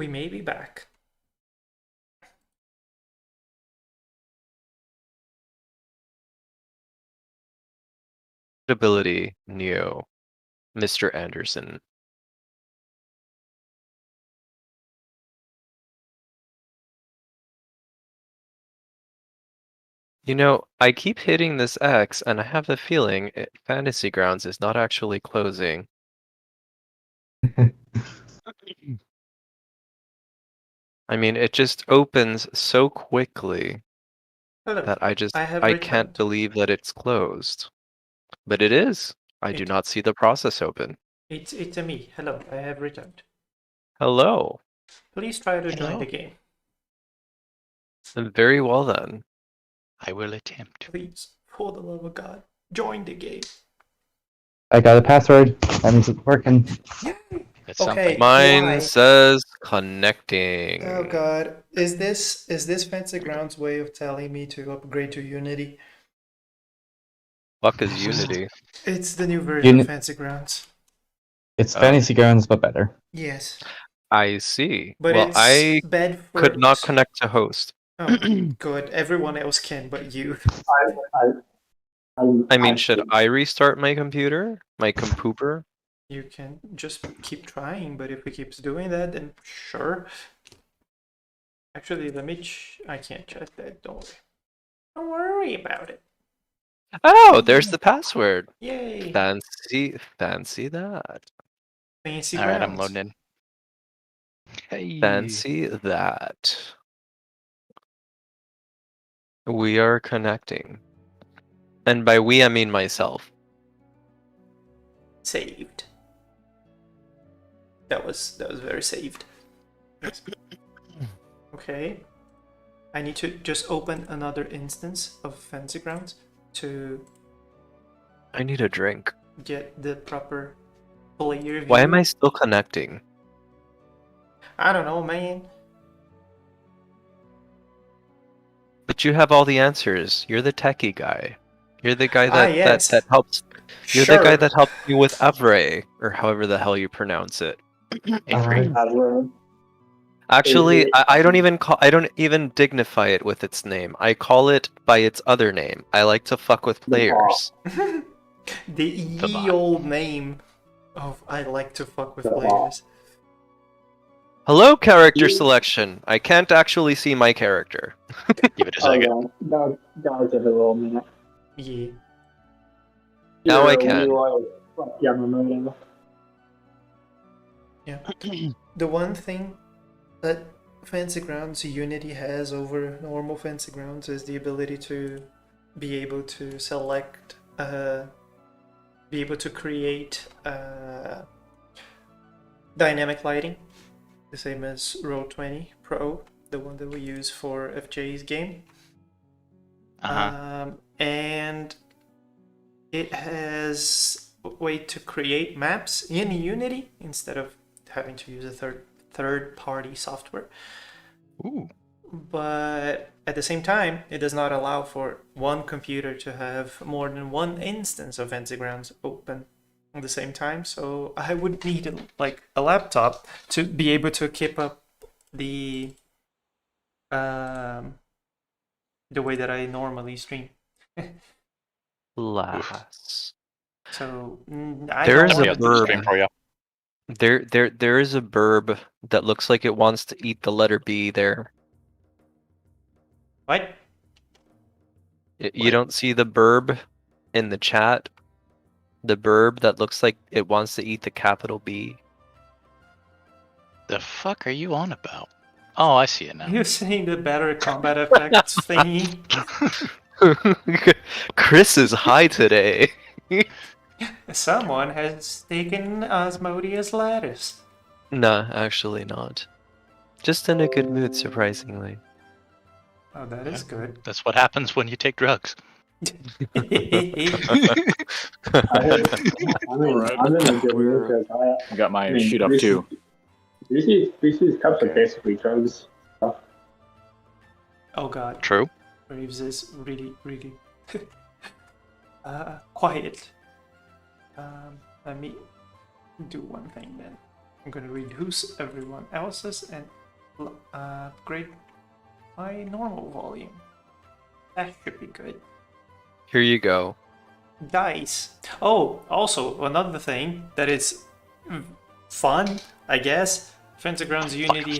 We may be back. Ability, Neo, Mr. Anderson. You know, I keep hitting this X, and I have the feeling Fantasy Grounds is not actually closing. I mean, it just opens so quickly Hello, that I have I can't returned. believe that it's closed. But it is. I do It, not see the process open. it's a me. Hello, I have returned. Hello. Please try to join the Hello. game. Very well then. I will attempt. Please, for the love of God, join the game. I got a password. That means it's working. Yay! That's Okay, something. Mine why? says connecting. Oh God, is this Fancy Grounds way of telling me to upgrade to Unity? Fuck is Unity? It's the new version of Uni- Fancy Grounds. It's Oh. Fantasy Grounds, but better. Yes, I see. but Well, it's I bad could for. not connect to host. Oh, good. Everyone else can, but you. I mean, should I restart my computer? My compooper? You can just keep trying, but if it keeps doing that, then sure. Actually, I can't check that. Don't worry about it. Oh, there's the password. Yay! Fancy that. Fancy All right, I'm grounds. loading in. Hey. Fancy that. We are connecting. And by we, I mean myself. Saved. That was very saved. Okay. I need to just open another instance of Fancy Grounds to I need a drink. get the proper player view. Why am I still connecting? I don't know, man. But you have all the answers. You're the techie guy. You're the guy Yes. that helps. You're Sure. the guy that helped me with Avray, or however the hell you pronounce it. Avery. Actually, I don't even dignify it with its name. I call it by its other name. I like to fuck with players. The ye bot. old name of I like to fuck with players. Hello, character selection. I can't actually see my character. Give it a second. That'll give it a little minute. Yeah. Now I can. Yeah, remote. Yeah. The one thing that Fancy Grounds Unity has over normal Fancy Grounds is the ability to be able to select, be able to create dynamic lighting, the same as Roll20 Pro, the one that we use for FJ's game. And it has a way to create maps in Unity instead of having to use a third-party software. Ooh. But at the same time, it does not allow for one computer to have more than one instance of Fancy Grounds open at the same time. So I would need a laptop to be able to keep up the way that I normally stream. Lass. So There is That'd be a on the stream burb. for you. There is a burb that looks like it wants to eat the letter B there. What? You don't see the burb in the chat? The burb that looks like it wants to eat the capital B? The fuck are you on about? Oh, I see it now. You're saying the better combat effects thingy? Chris is high today. Someone has taken Asmodeus' lattice. Nah, actually not. Just in a good mood, surprisingly. Oh, that is good. That's what happens when you take drugs. I'm in a good mood because I got my sheet up too. Reese's cups are basically drugs. Oh god. True. Reeves is really quiet. Let me do one thing then. I'm gonna reduce everyone else's and upgrade my normal volume. That should be good. Here you go. Dice. Oh, also another thing that is fun, I guess. Fantagrounds Unity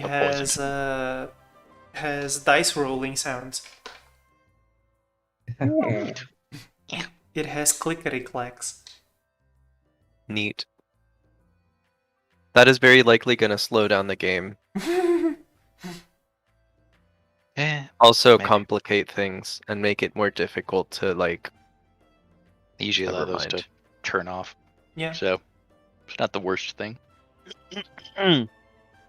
has dice rolling sounds. It has clickety clacks. Neat. That is very likely going to slow down the game. Eh, Also Maybe. complicate things and make it more difficult to like. usually allow Never those to mind. turn off. Yeah, So it's not the worst thing.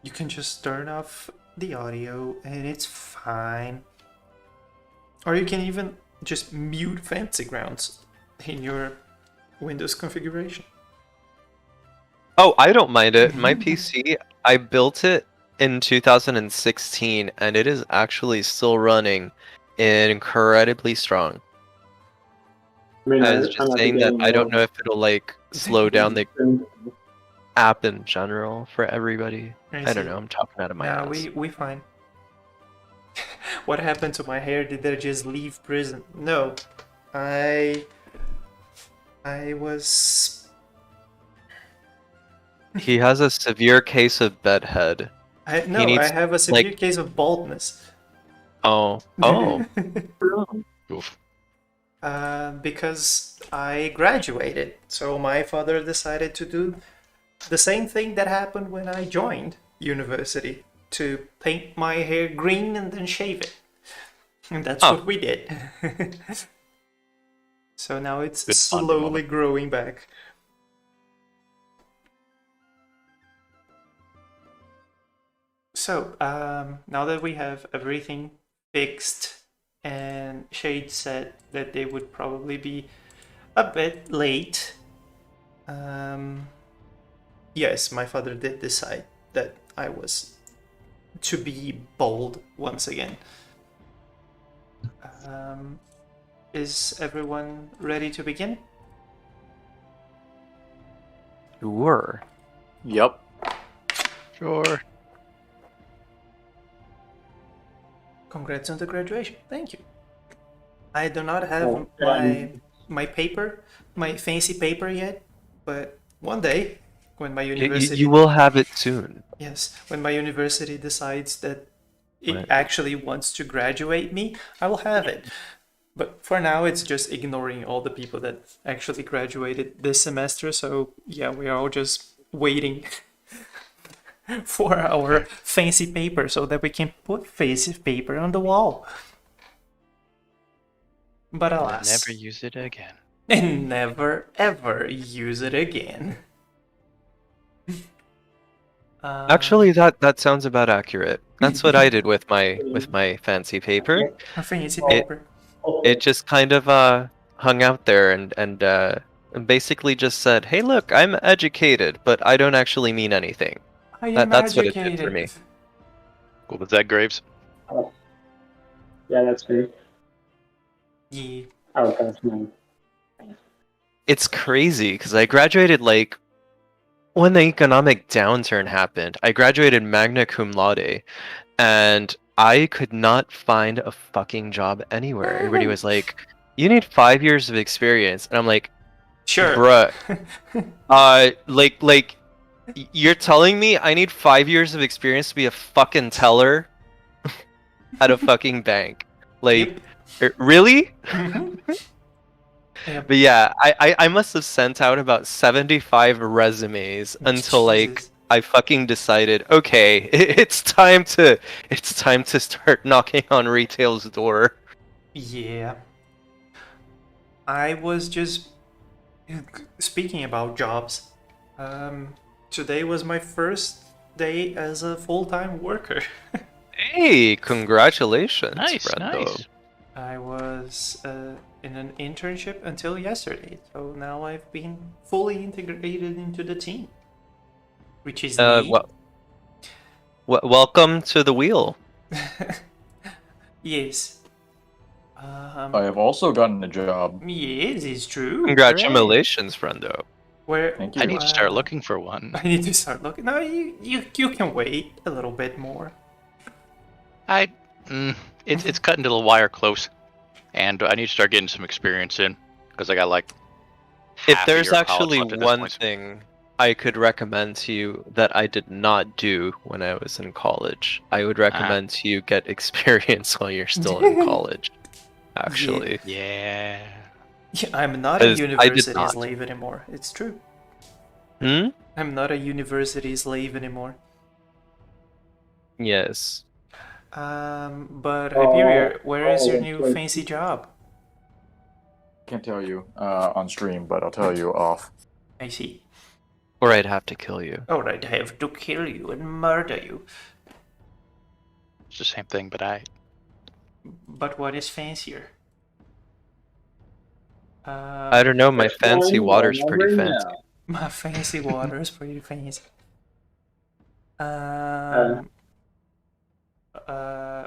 you can just turn off the audio and it's fine. Or you can even just mute Fantagrounds in your Windows configuration. Oh, I don't mind it. My PC, I built it in 2016 and it is actually still running incredibly strong. I mean, I was I'm just not saying that getting I don't more- know if it'll like slow down the app in general for everybody. I don't know. I'm talking out of my Nah, ass. we fine. What happened to my hair? Did I just leave prison? No, I was. He has a severe case of bedhead. I needs, have a severe case of baldness. Oh. Oof. Because I graduated, so my father decided to do the same thing that happened when I joined university, to paint my hair green and then shave it. And that's Oh. what we did. So now it's Good bonding slowly moment. growing back. So, now that we have everything fixed and Shade said that they would probably be a bit late, yes, my father did decide that I was to be bold once again. Is everyone ready to begin? Sure. Yep. Sure. Congrats on the graduation. Thank you. I do not have Oh, my paper, my fancy paper yet, but one day when my You, university you will have it soon. yes, when my university decides that it Right. actually wants to graduate me, I will have it. But for now, it's just ignoring all the people that actually graduated this semester. So yeah, we are all just waiting for our fancy paper so that we can put fancy paper on the wall. But I'll alas, never use it again. and never ever use it again. Actually, that sounds about accurate. That's what I did with my fancy paper. A fancy paper. It just kind of hung out there and basically just said, "Hey, look, I'm educated, but I don't actually mean anything." I am That's what it did educated. for me. What was that, Graves? Yeah, that's me. Yeah. Oh, that's mine. It's crazy because I graduated like when the economic downturn happened. I graduated magna cum laude, and I could not find a fucking job anywhere. Everybody was like, "You need 5 years of experience," and I'm like, Sure. "Bruh, you're telling me I need 5 years of experience to be a fucking teller at a fucking bank? Like, really?" Mhm. Yep. But yeah, I must have sent out about 75 resumes until like Jesus. I fucking decided, okay, it's time to start knocking on retail's door. Yeah. I was just speaking about jobs. Today was my first day as a full-time worker. Hey, congratulations, Nice, friendo. nice. I was in an internship until yesterday, so now I've been fully integrated into the team, which is neat. Welcome to the wheel. Yes. I have also gotten a job. Yes, it's true. Congratulations, friendo. Where? Thank I need to start uh, looking for one. I need to start looking. No, you can wait a little bit more. It's cutting to the wire close, and I need to start getting some experience in because I got like If half a there's year of college actually left at this one point. thing I could recommend to you that I did not do when I was in college, I would recommend to you get experience while you're still in college. Actually, Yeah. Yeah, I'm not a 'Cause I did university not. slave anymore. It's true. Hmm? I'm not a university slave anymore. Yes. But Hyperior, where is your oh, new wait. fancy job? Can't tell you on stream, but I'll tell you off. I see. Or I'd have to kill you. Or I'd have to kill you and murder you. It's the same thing, but I. But what is fancier? I don't know, my fancy water's pretty fancy. My fancy water is pretty fancy.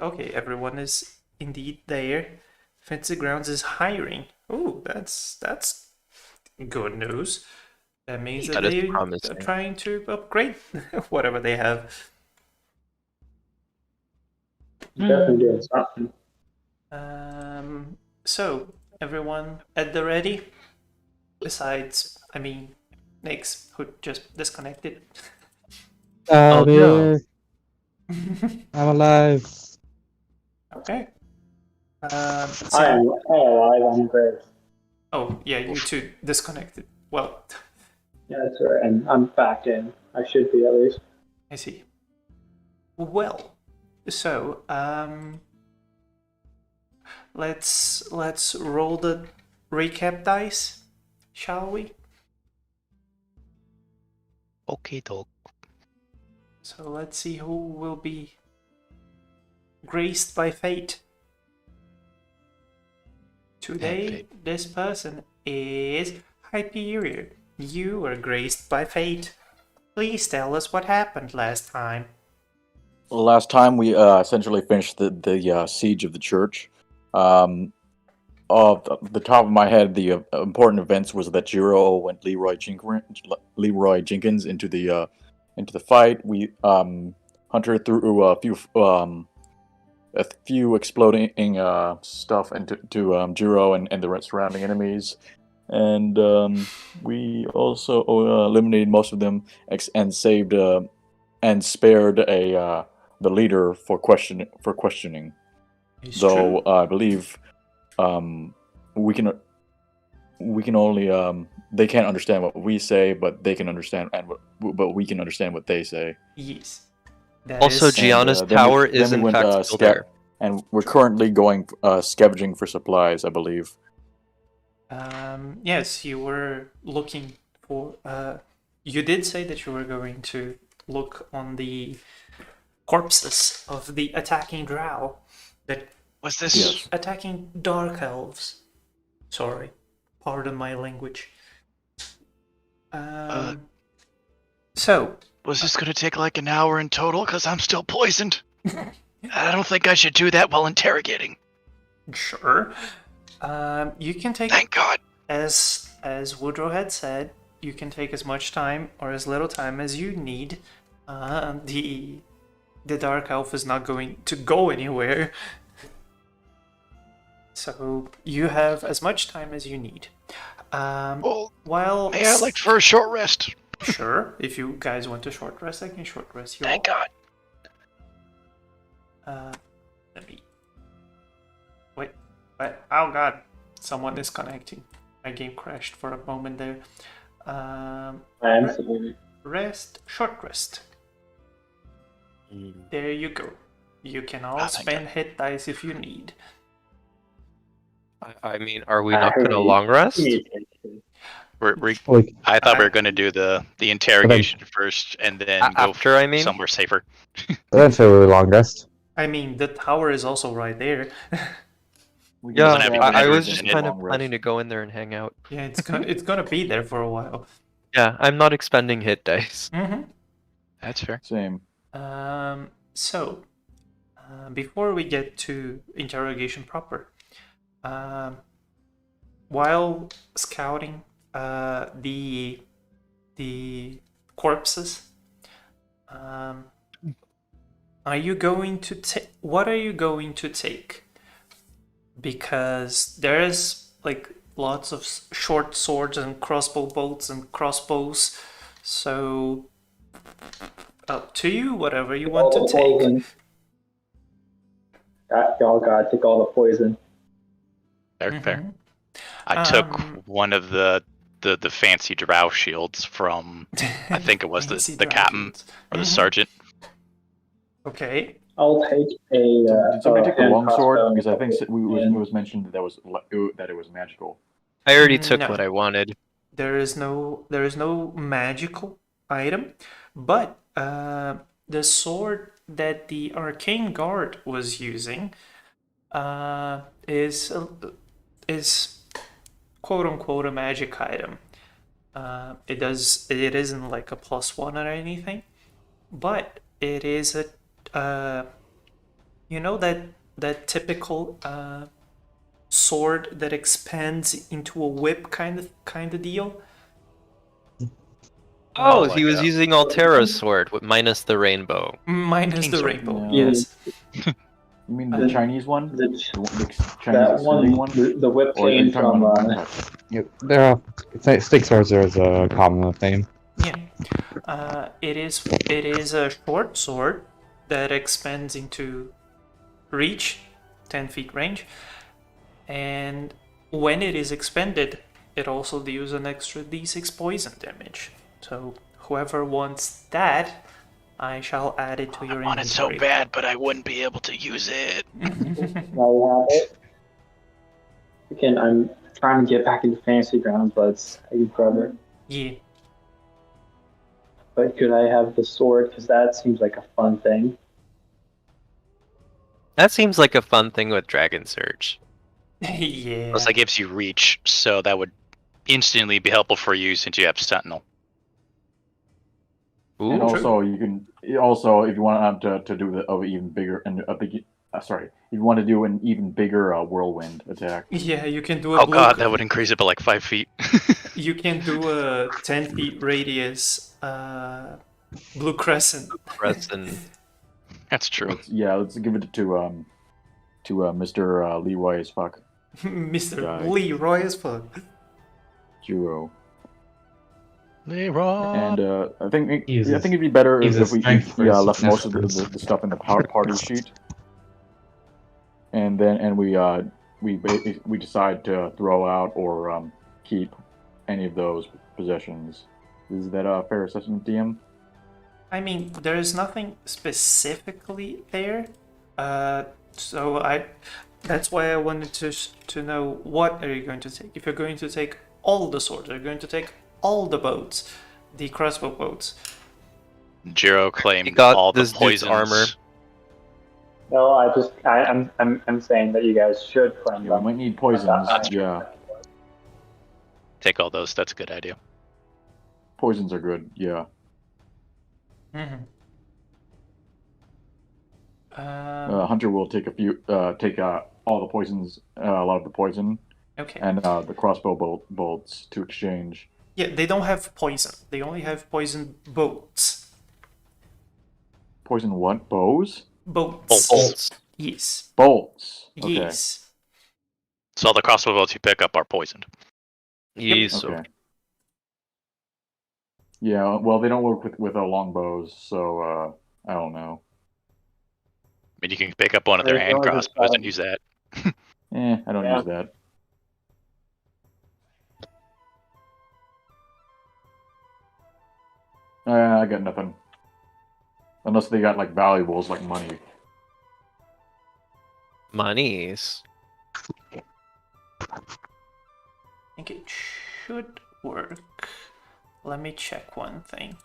Okay, everyone is indeed there. Fancy Grounds is hiring. Oh, that's good news. That means that That is they are promising. trying to upgrade whatever they have. Definitely doing something. So everyone at the ready? Besides, I mean, Nix, who just disconnected. Oh, I'm here. I'm alive. Okay. I am alive. I'm great. Oh, yeah, you two disconnected. Well, Yeah, that's right. And I'm back in. I should be at least. I see. Well, so let's roll the recap dice, shall we? Okay, dog. So let's see who will be graced by fate. Today, fate. this person is Hyperior. You were graced by fate. Please tell us what happened last time. Last time we essentially finished the siege of the church. Off the top of my head, the important events was that Jiro went Leroy Jenkins into the fight. We hunted through a few exploding stuff into Jiro and the surrounding enemies, and we also eliminated most of them and saved and spared the leader for questioning. It's Though true. I believe we can only they can't understand what we say, but they can understand but we can understand what they say. Yes. That Also, is- Gianna's then tower then is in went, fact still there. and we're currently going scavenging for supplies, I believe. Yes, you were looking for. You did say that you were going to look on the corpses of the attacking drow that Was this? Yes. attacking dark elves. Sorry, pardon my language. So, Was this gonna take like an hour in total? Cause I'm still poisoned. I don't think I should do that while interrogating. sure. You can take, Thank God. as Woodrow had said, you can take as much time or as little time as you need. The dark elf is not going to go anywhere. So you have as much time as you need. Well, While hey, I'd like for a short rest. sure, if you guys want a short rest, I can short rest you all. Thank God. Let me wait. Oh God, someone is connecting. My game crashed for a moment there. Absolutely. Rest, short rest. There you go. You can all thank spend hit dice if you need. I mean, are we not gonna long rest? We're, I thought we were gonna do the interrogation first and then go After, I mean? somewhere safer. Eventually, long rest. I mean, the tower is also right there. We Yeah, Doesn't have even I a was reason just to kind of long rest. planning to go in there and hang out. Yeah, it's gonna be there for a while. Yeah, I'm not expending hit dice. That's fair. Same. So, before we get to interrogation proper, while scouting the the corpses. Are you going to take? What are you going to take? Because there's like lots of short swords and crossbow bolts and crossbows. So up to you, whatever you want to All the take. poison. Y'all gotta take all the poison. Fair, fair. Mhm. I took one of the fancy drow shields from, I think it was Fancy the drow captain shields. or the Mhm. sergeant. Okay. I'll take a. Did somebody take the hand longsword? crossbow Because I think it and- was mentioned that it was magical. I already took No. what I wanted. There is no magical item, but the sword that the arcane guard was using is quote unquote a magic item. It isn't like a +1 or anything, but it is a you know that typical sword that expands into a whip kind of deal. Oh, like he was a- using Altera's sword minus the rainbow. Minus King the sword. rainbow, Yeah. yes. You mean the Chinese one? The, The Chinese that one, extending one? the whip Or are you came talking from. about uncut? Yep, they're all, stick swords are a common thing. Yeah, it is a short sword that expands into reach, 10 feet range, and when it is expended, it also deals an extra d6 poison damage. So whoever wants that, I shall add it to your I want it so inventory. bad, but I wouldn't be able to use it. Now you have it. Again, I'm trying to get back into fantasy grounds, but it's taking forever. Yeah. But could I have the sword? Because that seems like a fun thing. That seems like a fun thing with Dragon Surge. Yeah. Plus, that gives you reach, so that would instantly be helpful for you since you have Sentinel. Ooh, And also, you can if you want to do the even bigger and a big. Sorry, if you want to do an even bigger whirlwind attack. Yeah, you can do a Oh blue. god, that would increase it by like 5 feet. You can do a 10 feet radius blue crescent. Crescent. That's true. Let's give it to Mr. Leroy as fuck. Mr. Guy. Leroy as fuck. Juro. Leroy. And I think He's a- it'd be better he's if a we strength for left most of significance. the stuff in the party sheet, and we decide to throw out or keep any of those possessions. Is that a fair assessment, DM? I mean, there is nothing specifically there, so that's why I wanted to know what are you going to take. If you're going to take all the swords, are you going to take all the boats, the crossbow boats? Jiro He claimed got all the this dude's poisons. armor. No, I'm saying that you guys should claim Yeah, we them. might need poisons. Yeah, Take all those. That's a good idea. poisons are good. Yeah. Mm-hmm. Hunter will take all the poisons, a lot of the poison, Okay. and the crossbow bolts to exchange. Yeah, they don't have poison. They only have poison bolts. Poison what? Bows? Bolts. Bolts. Yes. Bolts. Okay. Yes. So all the crossbow bolts you pick up are poisoned. Yes. Okay. Yeah, well, they don't work with longbows, so I don't know. I mean, you can pick up one of their Right, hand or just, crossbows and use that. I don't Yeah. use that. I got nothing. Unless they got like valuables like money. Monies. I think it should work. Let me check one thing.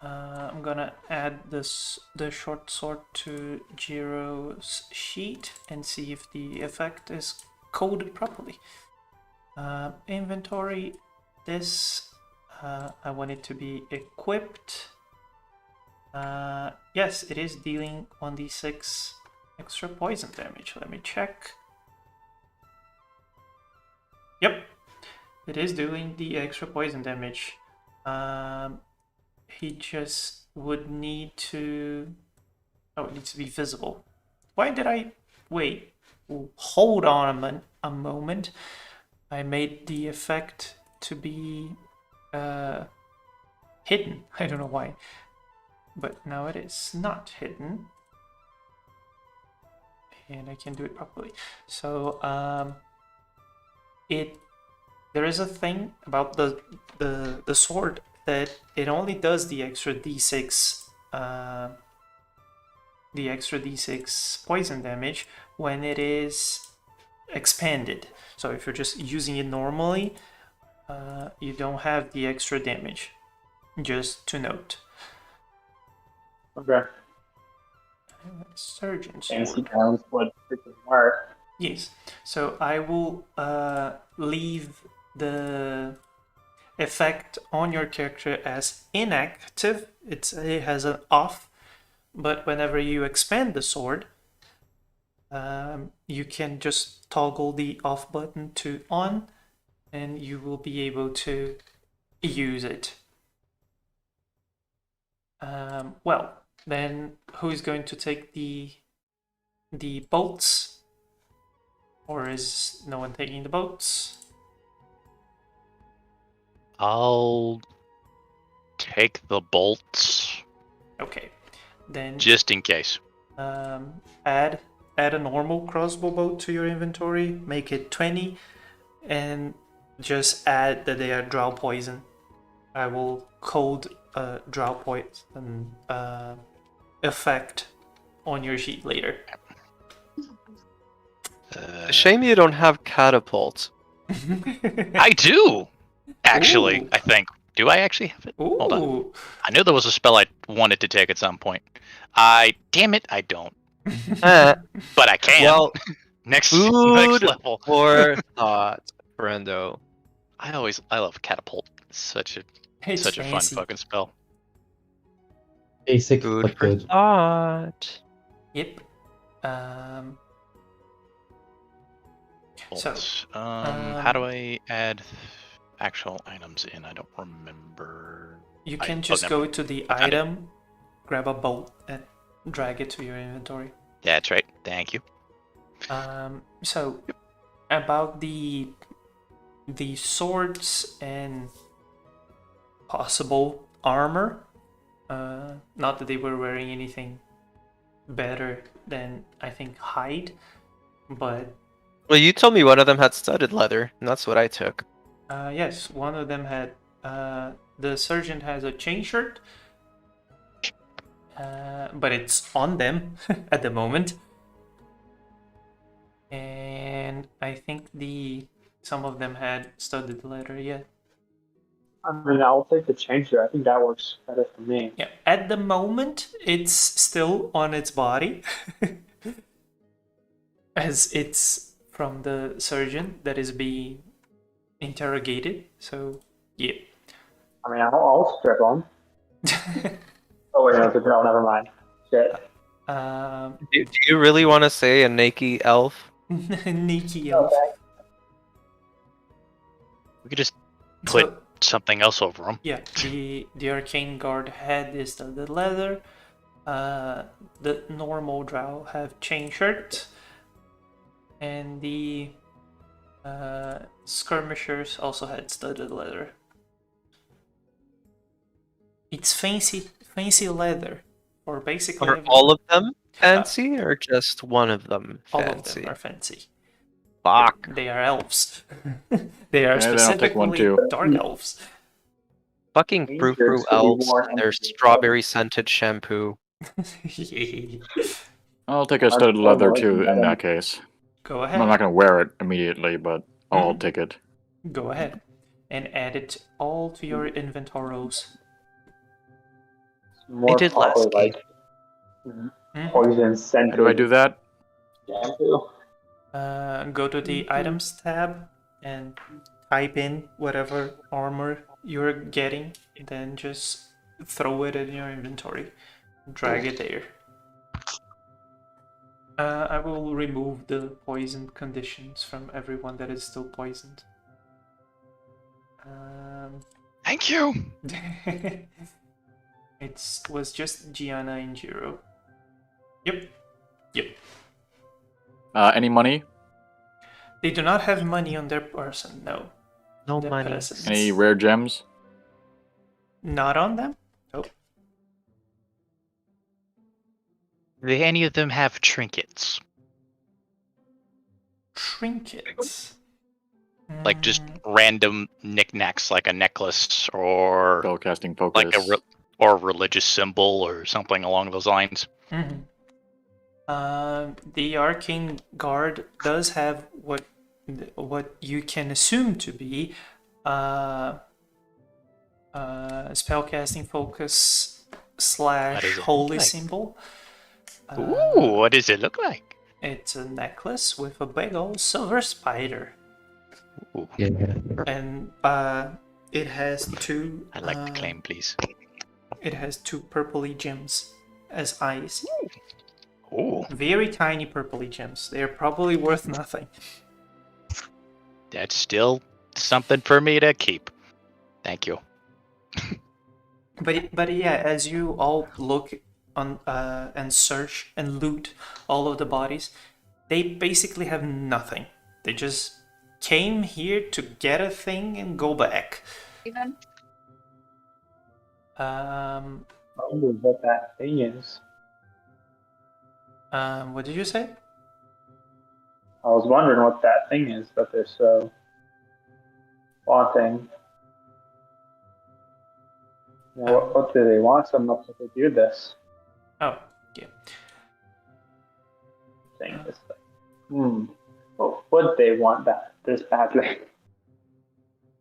I'm gonna add the short sword to Jiro's sheet and see if the effect is coded properly. Inventory. This I want it to be equipped. Yes, it is dealing 1d6 extra poison damage. Let me check. Yep, it is doing the extra poison damage. He just would need to. Oh, it needs to be visible. Why did I wait? Hold on a moment. I made the effect to be hidden. I don't know why, but now it is not hidden, and I can do it properly. So there is a thing about the sword that it only does the extra d6 poison damage when it is expanded. So if you're just using it normally, you don't have the extra damage. Just to note. Okay. Surgeon Fancy sword. grounds, but it doesn't work. Yes. So I will leave the effect on your character as inactive. It has an off, but whenever you expand the sword, you can just toggle the off button to on, and you will be able to use it. Well, then who is going to take the bolts? Or is no one taking the bolts? I'll take the bolts Okay, then just in case. add a normal crossbow bolt to your inventory. Make it 20, and just add that they are drow poison. I will code drow poison effect on your sheet later. Shame you don't have catapult. I do, actually. Ooh. I think. Do I actually have it? Hold on. Ooh. I knew there was a spell I wanted to take at some point. Damn it, I don't. Eh, But I can. well, next food level. for thought, friendo. I love catapult. It's such a It's fun fancy. fucking spell. Basic Food but for good. thought. Yep. So, Bolts. How do I add actual items in? I don't remember. you can oh, just never go mind. to the I found it. item, grab a bolt, and drag it to your inventory. That's right. Thank you. So about the swords and possible armor, not that they were wearing anything better than, I think, hide, but Well, you told me one of them had studded leather, and that's what I took. yes, one of them had the surgeon has a chain shirt, but it's on them at the moment. And I think some of them had studded leather, yeah. I mean, I'll take the changer. I think that works better for me. Yeah, at the moment, it's still on its body, as it's from the surgeon that is being interrogated. So, yeah. I mean, I'll strip on. Oh wait, no, no, never mind. Shit. Do you really want to say a naked elf? Nikki elf. We could just put So, something else over them. yeah, the arcane guard head is the leather. The normal drow have chain shirt, and the skirmishers also had studded leather. It's fancy leather, or basically Are all of them fancy, or just one of them all of fancy? them are fancy. Fuck. They are elves. They are Okay, then I'll take one specifically too. dark elves. Fucking These frou shirts frou could be elves worn and their into- strawberry scented shampoo. I'll take a studded leather too in that case. Go I'm not ahead. gonna wear it immediately, but I'll Mhm. take it. Go ahead. And add it all to your inventories. More did probably last like Mhm. poison How scented do I do that? shampoo. Go to the items tab and type in whatever armor you're getting, then just throw it in your inventory. Drag it there. I will remove the poison conditions from everyone that is still poisoned. Thank you. It was just Gianna and Jiro. Yep. Any money? They do not have money on their person, no. No Their money. presence. Any rare gems? Not on them? Nope. Do any of them have trinkets? Trinkets. Like just Mm, random knickknacks, like a necklace or Spellcasting focus. like or a religious symbol or something along those lines. mhm. The Arcane Guard does have what you can assume to be spellcasting focus What does / it holy look like? symbol. Ooh, what does it look like? It's a necklace with a big old silver spider, Ooh, Yeah. and it has two. I like the claim, please. It has two purpley gems as eyes. Ooh, Very tiny purpley gems. They're probably worth nothing. that's still something for me to keep. Thank you. But yeah, as you all look on and search and loot all of the bodies, they basically have nothing. They just came here to get a thing and go back. I wonder what that thing is. What did you say? I was wondering what that thing is that they're so wanting. You know, what do they want so much that they do this Oh, yeah. thing? This thing. What would they want that this badly?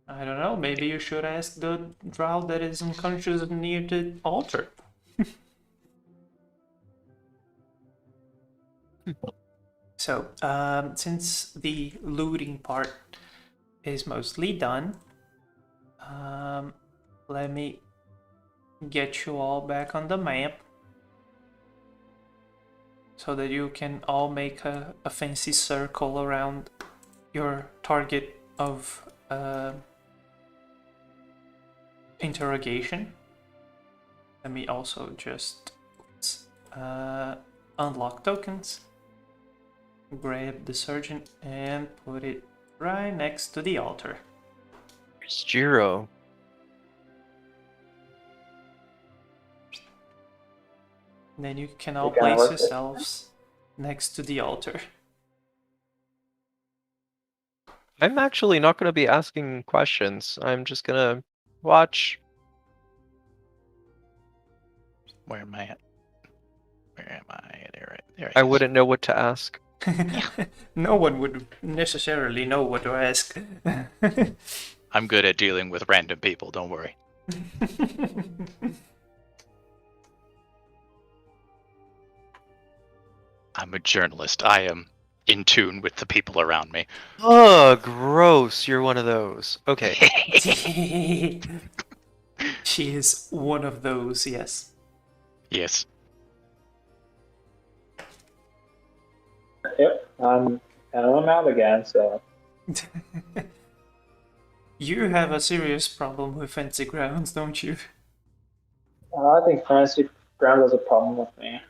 I don't know. Maybe you should ask the drow that is unconscious near the altar. So, since the looting part is mostly done, let me get you all back on the map so that you can all make a fancy circle around your target of interrogation. Let me also just unlock tokens, grab the surgeon, and put it right next to the altar. Where's Jiro? Then you can all You gotta place work it. yourselves next to the altar. I'm actually not going to be asking questions. I'm just going to watch. Where am I at? Where am I? There I is. wouldn't know what to ask. No one would necessarily know what to ask. I'm good at dealing with random people, don't worry. I'm a journalist. I am in tune with the people around me. Oh, gross. You're one of those. Okay. She is one of those, yes. Yes. Yep, I'm out again, so You have a serious problem with fancy grounds, don't you? I think fantasy ground has a problem with me.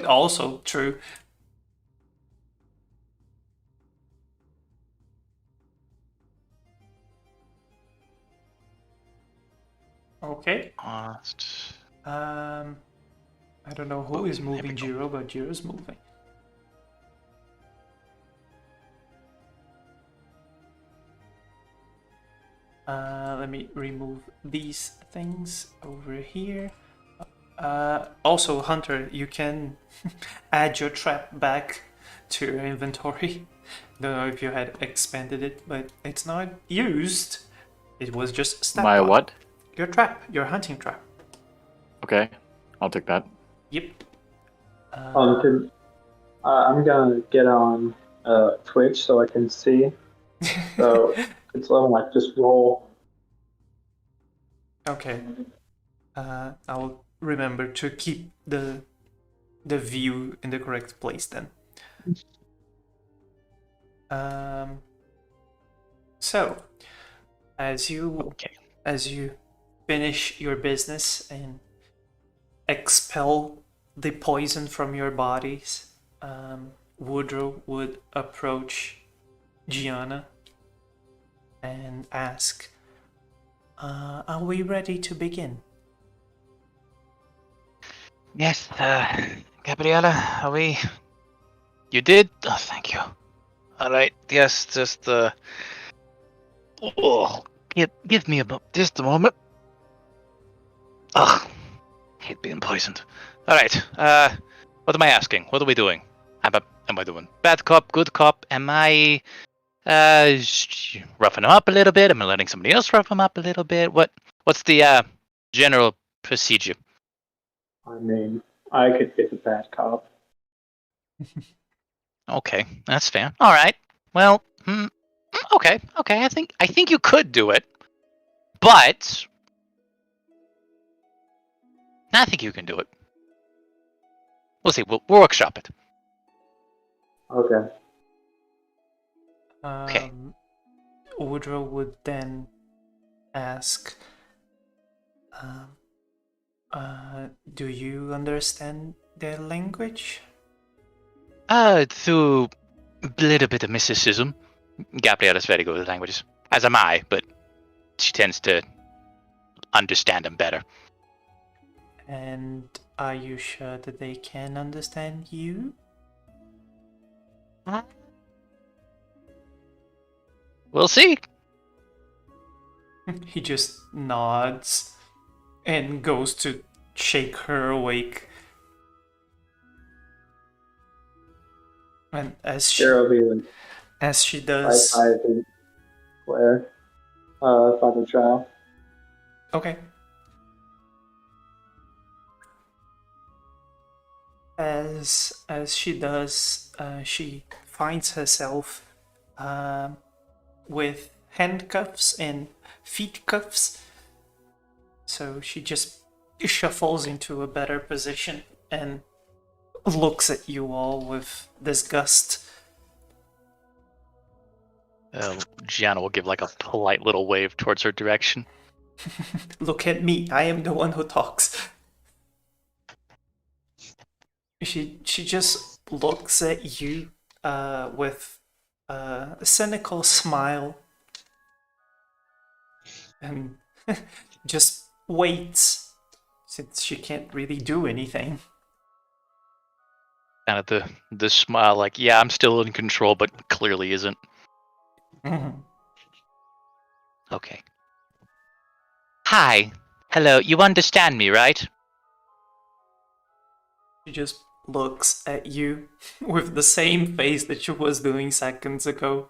Also true. Okay. Lost. I don't know who is Boom, there we moving go. Jiro, but Jiro's moving. Let me remove these things over here. Also, Hunter, you can add your trap back to your inventory. Don't know if you had expanded it, but it's not used. It was just stepped My on. what? Your trap, your hunting trap. Okay, I'll take that. Yep. I'm gonna get on Twitch so I can see. So it's like just roll. Okay. I'll remember to keep the view in the correct place then. So, as you finish your business and expel the poison from your bodies, Woodrow would approach Gianna and ask, are we ready to begin? Yes, Gabriella, are we? You did? Oh, thank you. All right. Yes, just oh, give me just a moment. Ugh, hate being poisoned. All right. What am I asking? What are we doing? Am I doing bad cop, good cop? Am I roughing him up a little bit? Am I letting somebody else rough him up a little bit? What's the general procedure? I mean, I could get the bad cop. Okay, that's fair. All right. Well, okay. I think you could do it, but I think you can do it. We'll see. We'll workshop it. Okay. Okay. Woodrow would then ask, do you understand their language? Through a little bit of mysticism. Gabrielle is very good with languages, as am I, but she tends to understand them better. And are you sure that they can understand you? We'll see. He just nods and goes to shake her awake. And as she does, high-fiving Claire, Father Child. okay. As she does, she finds herself with handcuffs and feet cuffs. So she just shuffles into a better position and looks at you all with disgust. Gianna will give like a polite little wave towards her direction. Look at me, I am the one who talks. She just looks at you with a cynical smile and just waits, since she can't really do anything. Kind of the smile, like, yeah, I'm still in control, but clearly isn't. Okay. Hi. Hello. You understand me, right? She just looks at you with the same face that she was doing seconds ago.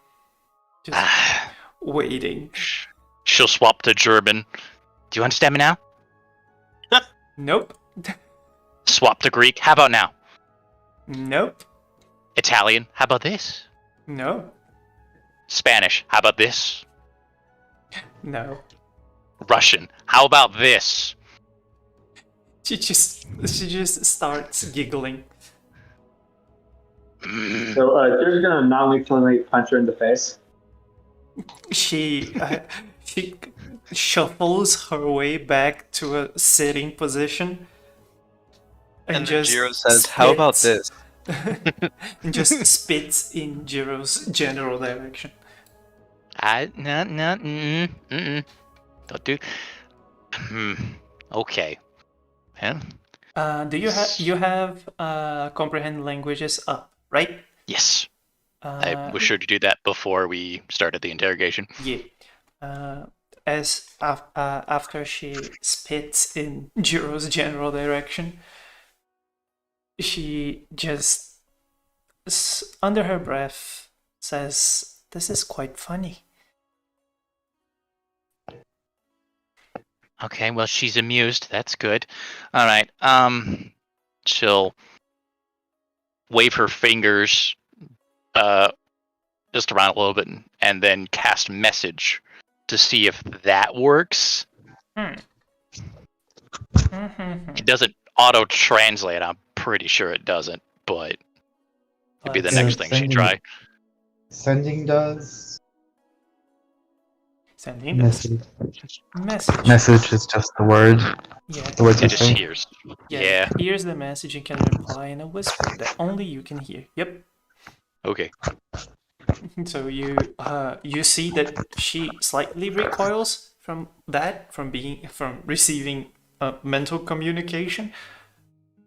Just waiting. She'll swap to German. Do you understand me now? Nope. Swap to Greek. How about now? Nope. Italian. How about this? No. Spanish. How about this? No. Russian. How about this? She just starts giggling. So you're gonna non-lethally punch her in the face. She shuffles her way back to a sitting position And then just Jiro says, "How about spits- this?" and just spits in Jiro's general direction. Don't do. Okay. Yeah. Do you have comprehend languages up, right? Yes. I was sure to do that before we started the interrogation. Yeah. After she spits in Jiro's general direction, she just under her breath says, "This is quite funny." Okay, well, she's amused. That's good. All right. She'll wave her fingers just around a little bit and then cast message to see if that works. It doesn't auto-translate. I'm pretty sure it doesn't, but it'd be the next thing she try. Sending does. Sending Message. message. Message is just the word. Yeah. The words It you just say. hears. Yeah. Yeah. Here's the message and can reply in a whisper that only you can hear. Yep. Okay. So you see that she slightly recoils from that, from receiving mental communication,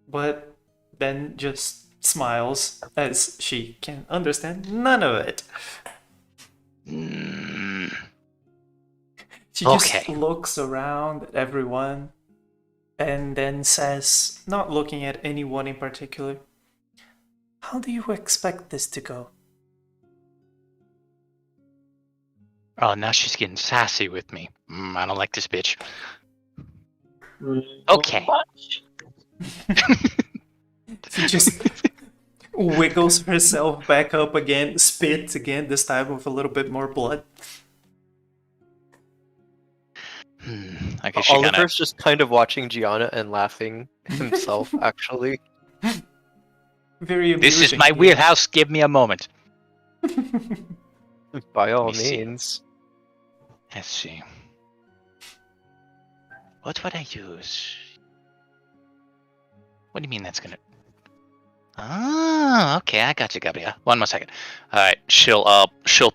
but then just smiles as she can understand none of it. Mm, She Okay. just looks around at everyone and then says, not looking at anyone in particular, "How do you expect this to go?" Oh, now she's getting sassy with me. I don't like this bitch. Mm, Okay. much. She just wiggles herself back up again, spits again, this time with a little bit more blood. Okay, she kind of. Oliver's just kind of watching Gianna and laughing himself, actually. Very amusing. This is my yeah. wheelhouse. Give me a moment. By all me see. means. Let's see. What would I use? What do you mean that's gonna? Ah, okay, I got you, Gabrielle. One more second. All right, she'll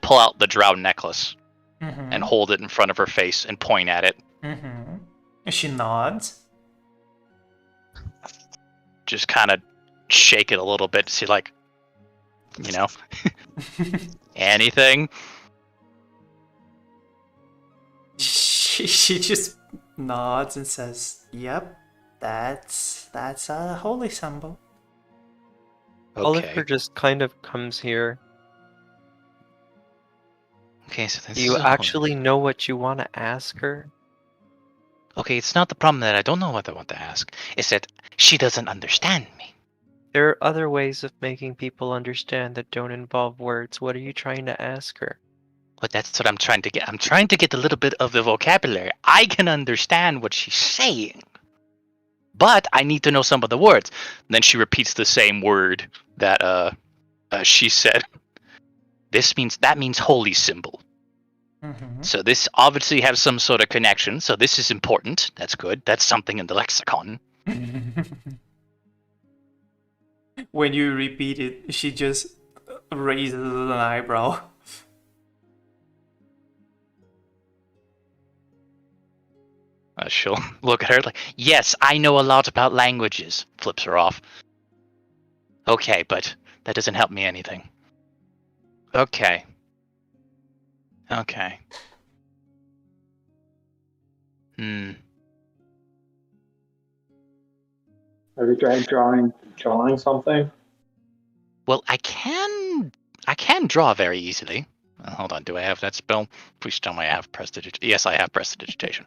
pull out the drow necklace and hold it in front of her face and point at it. She nods. Just kind of shake it a little bit to see, like, you know, anything. She just nods and says, "Yep, that's a holy symbol." Okay. Oliver just kind of comes here. Okay, so this Do you is a actually know what you want to ask her? Okay, it's not the problem that I don't know what I want to ask. It's that she doesn't understand me. There are other ways of making people understand that don't involve words. What are you trying to ask her? But that's what I'm trying to get. I'm trying to get a little bit of the vocabulary. I can understand what she's saying, but I need to know some of the words. And then she repeats the same word that she said. That means holy symbol. So this obviously has some sort of connection. So this is important. That's good. That's something in the lexicon. When you repeat it, she just raises an eyebrow. She'll look at her like, yes, I know a lot about languages. Flips her off. Okay, but that doesn't help me anything. Okay. Okay. Have you tried drawing something? Well, I can draw very easily. Hold on, do I have that spell? Please tell me I have prestidigitation. Yes, I have prestidigitation.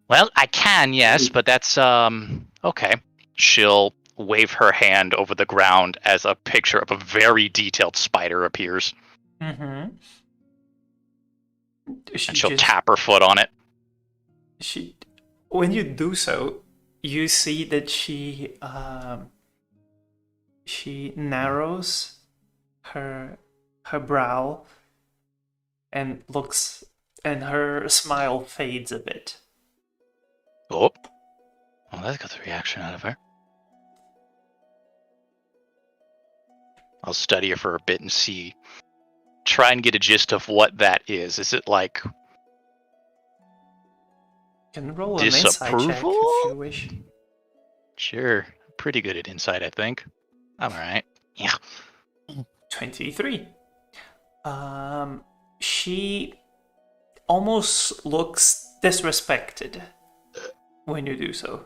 Well, I can, yes, but that's okay. She'll wave her hand over the ground as a picture of a very detailed spider appears. And She'll tap her foot on it. When you do so, you see that she narrows her brow and looks, and her smile fades a bit. Oh, well, that got the reaction out of her. I'll study her for a bit and see. Try and get a gist of what that is. Is it like Can roll an insight check disapproval? if you wish. Sure. Pretty good at insight, I think. I'm alright. Yeah. 23. She almost looks disrespected when you do so.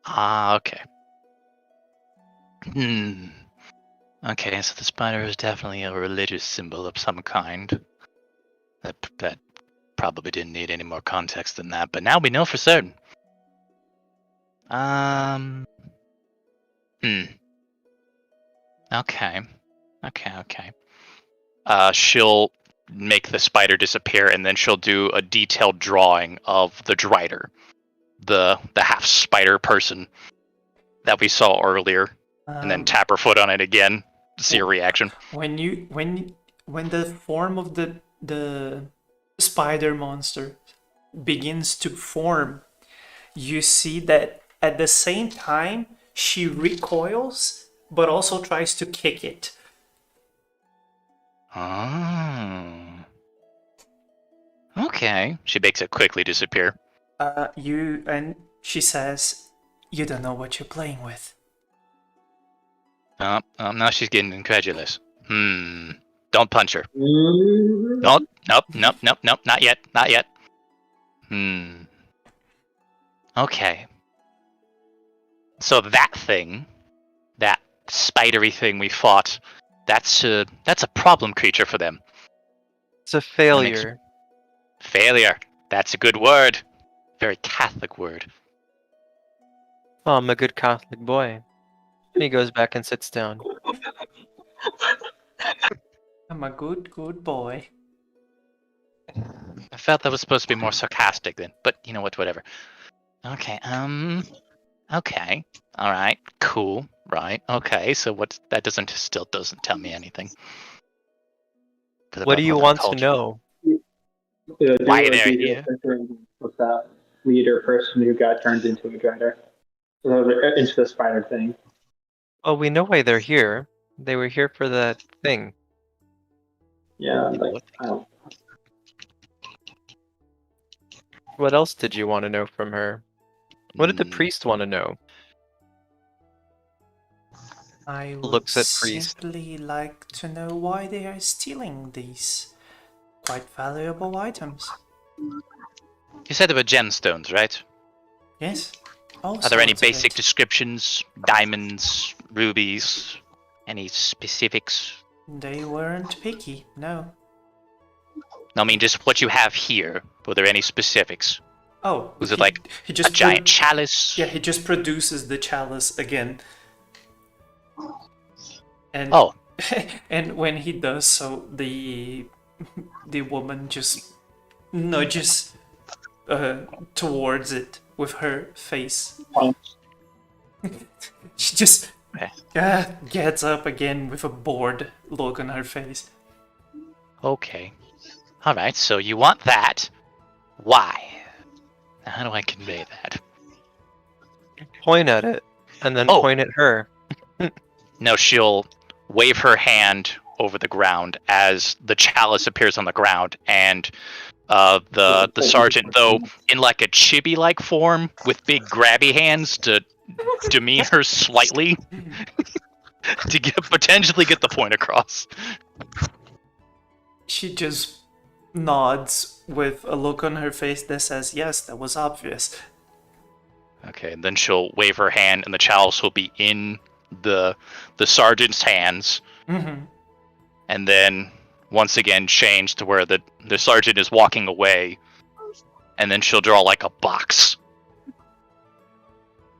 Ah, okay. Okay, so the spider is definitely a religious symbol of some kind. That probably didn't need any more context than that, but now we know for certain. Okay. She'll make the spider disappear, and then she'll do a detailed drawing of the Drider, the half spider person that we saw earlier, and then tap her foot on it again to see a reaction. When the form of the the spider monster begins to form, you see that at the same time she recoils but also tries to kick it. Oh. Okay. She makes it quickly disappear. And she says, "You don't know what you're playing with." Now she's getting incredulous. Don't punch her. Mm. Nope, not yet, not yet. Okay. So that thing, that spidery thing we fought, that's a problem creature for them. It's a failure. Failure. That's a good word. Very Catholic word. Oh, I'm a good Catholic boy. He goes back and sits down. I'm a good boy. I felt that was supposed to be more sarcastic then, but you know what, whatever. Okay, okay. Alright, cool. Right, okay, so that still doesn't tell me anything. What do you want to know? Why they're here? With that leader person who got turned into a dreader. Into the spider thing. Oh, we know why they're here. They were here for that thing. Yeah, like, I don't. What else did you want to know from her? What did the priest want to know? I would Looks at priest. simply like to know why they are stealing these quite valuable items. You said they were gemstones, right? Yes. Are there any sorts of basic it. descriptions? Diamonds, rubies, any specifics? They weren't picky, no. No, I mean just what you have here. Were there any specifics? Oh, Was it like he a just giant chalice? Yeah, he just produces the chalice again. And Oh. and when he does so, the woman just nudges towards it with her face. She just gets up again with a bored look on her face. Okay. Alright, so you want that. Why? Now, how do I convey that? Point at it, and then Oh. point at her. No, she'll wave her hand over the ground as the chalice appears on the ground, and the sergeant, though in like a chibi-like form with big grabby hands to demean her slightly to potentially get the point across. She just nods with a look on her face that says, "Yes, that was obvious." Okay, and then she'll wave her hand, and the chalice will be in the sergeant's hands, and then once again change to where the sergeant is walking away, and then she'll draw like a box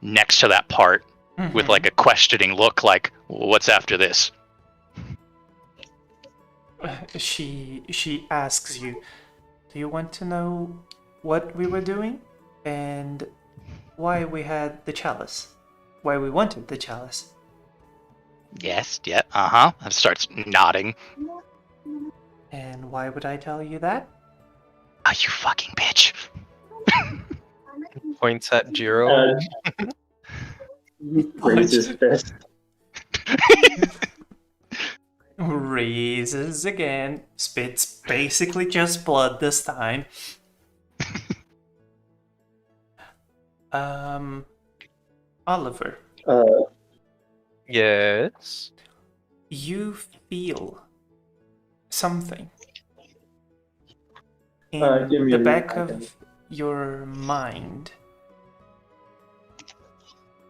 next to that part with like a questioning look, like, what's after this? She asks you, "Do you want to know what we were doing and why we had the chalice? Why we wanted the chalice?" Yes, yeah, and starts nodding. "And why would I tell you that?" Oh, you fucking bitch. Points at Jiro. Raises his fist. Raises again. Spits basically just blood this time. Oliver. Yes. You feel something in give me the a back second. of your mind,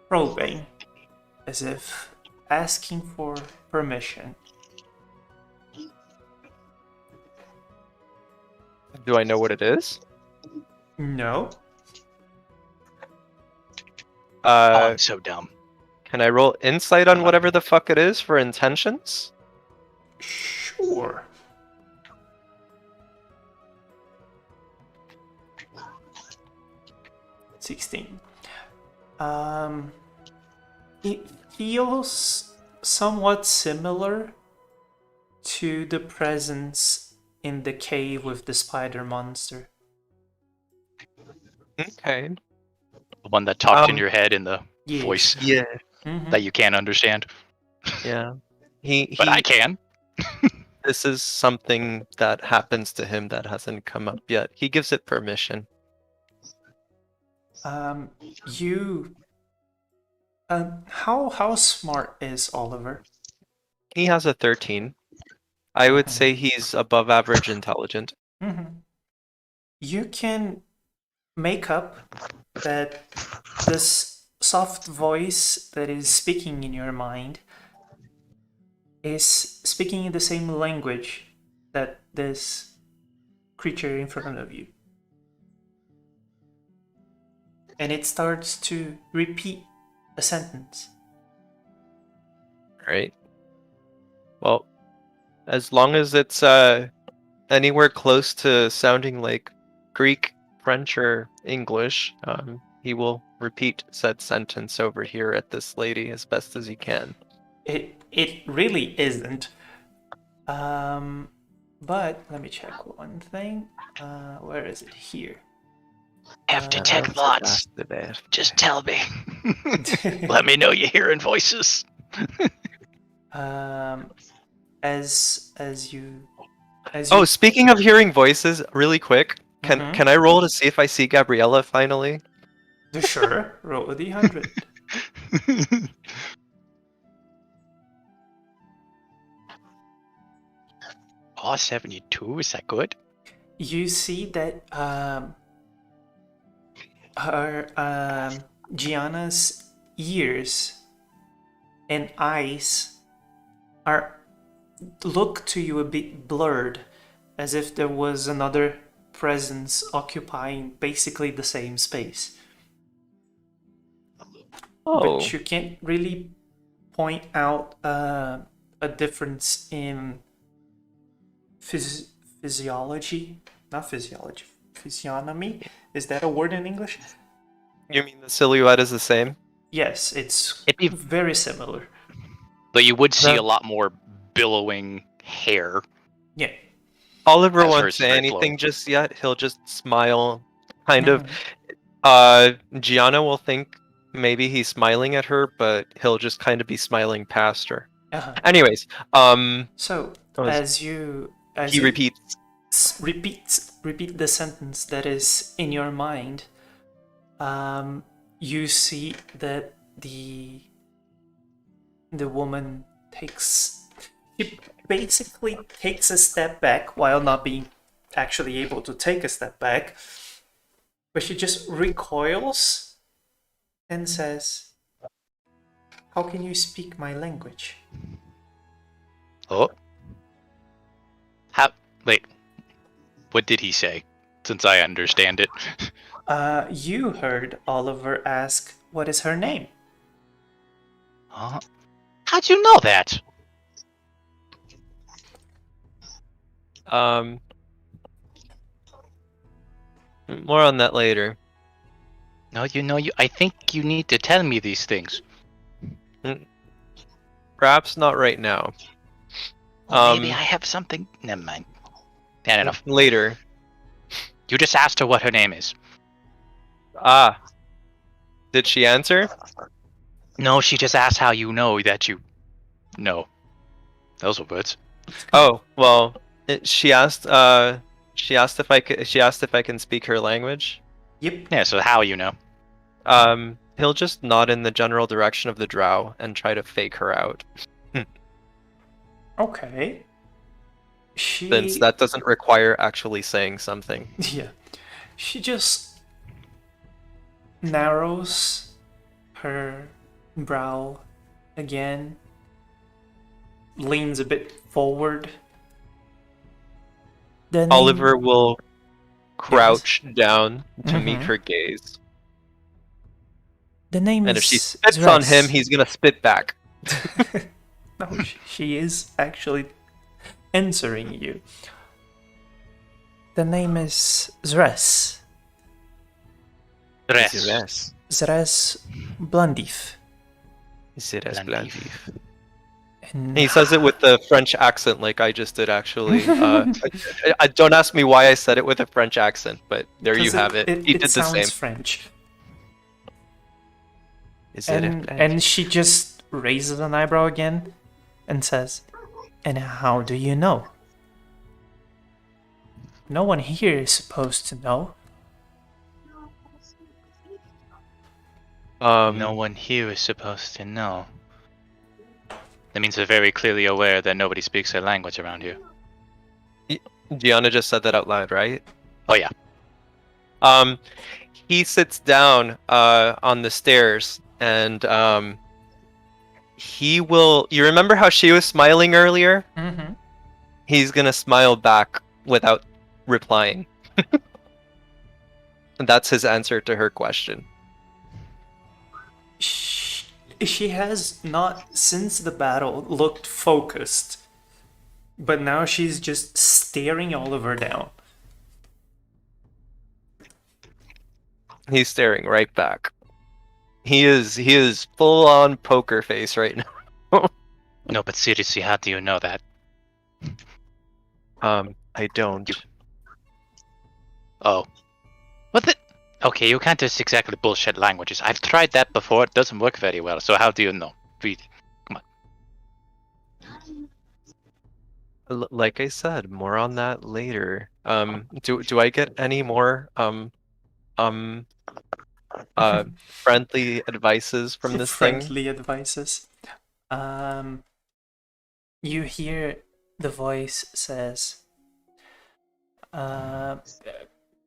probing, as if asking for permission. Do I know what it is? No. I'm so dumb. Can I roll insight on whatever the fuck it is for intentions? Sure. $16. It feels somewhat similar to the presence in the cave with the spider monster. Okay. The one that talked in Um, your head in the Yes. voice Yeah. that you can't understand. Yeah. He But I can. This is something that happens to him that hasn't come up yet. He gives it permission. You. How smart is Oliver? He has a 13. I would say he's above average intelligent. You can make up that this soft voice that is speaking in your mind is speaking in the same language that this creature in front of you. And it starts to repeat a sentence. Right. Well, as long as it's anywhere close to sounding like Greek, French, or English, he will repeat said sentence over here at this lady as best as he can. It really isn't. But let me check one thing. Where is it? Here. Have detect thoughts. Just tell me. Let me know you're hearing voices. As you. Oh, speaking of hearing voices, really quick, can I roll to see if I see Gabriella finally? Sure, roll a d100. Oh, 72, is that good? You see that her Gianna's ears and eyes look to you a bit blurred, as if there was another presence occupying basically the same space. Oh. But you can't really point out a difference in physiology, not physiology, physiognomy. Is that a word in English? You mean the silhouette is the same? Yes, it's It'd be very similar. But you would see No. a lot more billowing hair. Yeah. Oliver As won't hers is say very anything flowing. just yet. He'll just smile, kind of. Gianna will think maybe he's smiling at her, but he'll just kind of be smiling past her. Anyways, So he repeats. repeat the sentence that is in your mind. You see that the woman she basically takes a step back while not being actually able to take a step back, but she just recoils and says, "How can you speak my language?" Oh. Wait. What did he say? Since I understand it. You heard Oliver ask, "What is her name?" How'd you know that? More on that later. No, I think you need to tell me these things. Perhaps not right now. Well, maybe I have something. Never mind. Bad enough. Later. You just asked her what her name is. Did she answer? No, she just asked how you know that you know. Those were words. Oh, well, she asked if I can speak her language. Yep. Yeah, so how you know? He'll just nod in the general direction of the drow and try to fake her out. Okay. Since that doesn't require actually saying something. Yeah. She just narrows her brow again, leans a bit forward. Oliver will crouch down to meet her gaze. The name and is if she spits on him, he's gonna spit back. No, she is actually answering you. The name is Zres. Zres Blondif. Zres Blondif. And He says it with the French accent, like I just did, actually. Don't ask me why I said it with a French accent, but there you because have it. He did the sounds same. French. Is it a And French? she just raises an eyebrow again and says, "And how do you know? No one here is supposed to know." No one here is supposed to know. That means they're very clearly aware that nobody speaks their language around here. Gianna just said that out loud, right? Oh yeah. He sits down on the stairs, and he will. You remember how she was smiling earlier? Mm-hmm. He's gonna smile back without replying. And that's his answer to her question. She has not, since the battle, looked focused, but now she's just staring Oliver down. He's staring right back. He is full on poker face right now. No, but seriously, how do you know that? I don't. Oh. What the? Okay, you can't just exactly bullshit languages. I've tried that before. It doesn't work very well. So how do you know? Really? Come on. Like I said, more on that later. Do I get any more friendly advices from this thing? Friendly advices. You hear the voice says,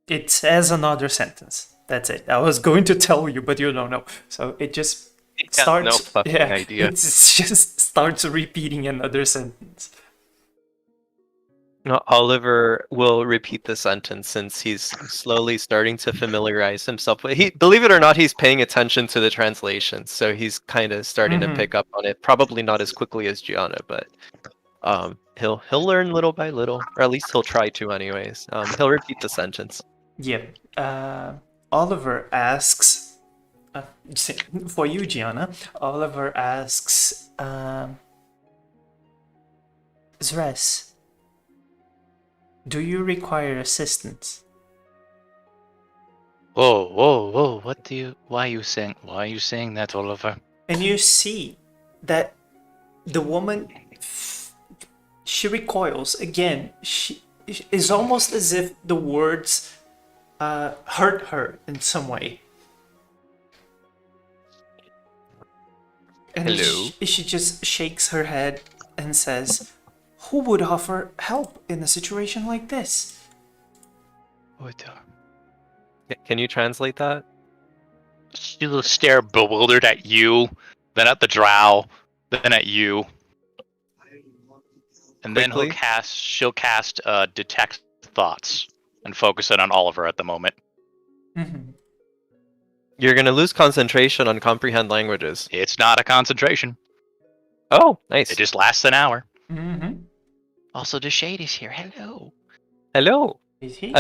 it says another sentence. That's it. I was going to tell you, but you don't know. So it just starts. No fucking idea. It just starts repeating another sentence. No, Oliver will repeat the sentence since he's slowly starting to familiarize himself with. Believe it or not, he's paying attention to the translations, so he's kind of starting to pick up on it. Probably not as quickly as Gianna, but he'll learn little by little, or at least he'll try to, anyways. He'll repeat the sentence. Yep. Oliver asks, for you, Gianna. Oliver asks, Zres, do you require assistance? Whoa! Why are you saying that, Oliver? And you see that the woman, she recoils again. She is almost as if the words hurt her in some way. And Hello? she just shakes her head and says, "Who would offer help in a situation like this?" Can you translate that? She'll stare bewildered at you, then at the Drow, then at you, and then Quickly? she'll cast detect thoughts and focus it on Oliver at the moment. Mm-hmm. You're gonna lose concentration on comprehend languages. It's not a concentration. Oh, nice. It just lasts an hour. Mm-hmm. Also, the Shade is here. Hello. Hello. Is he?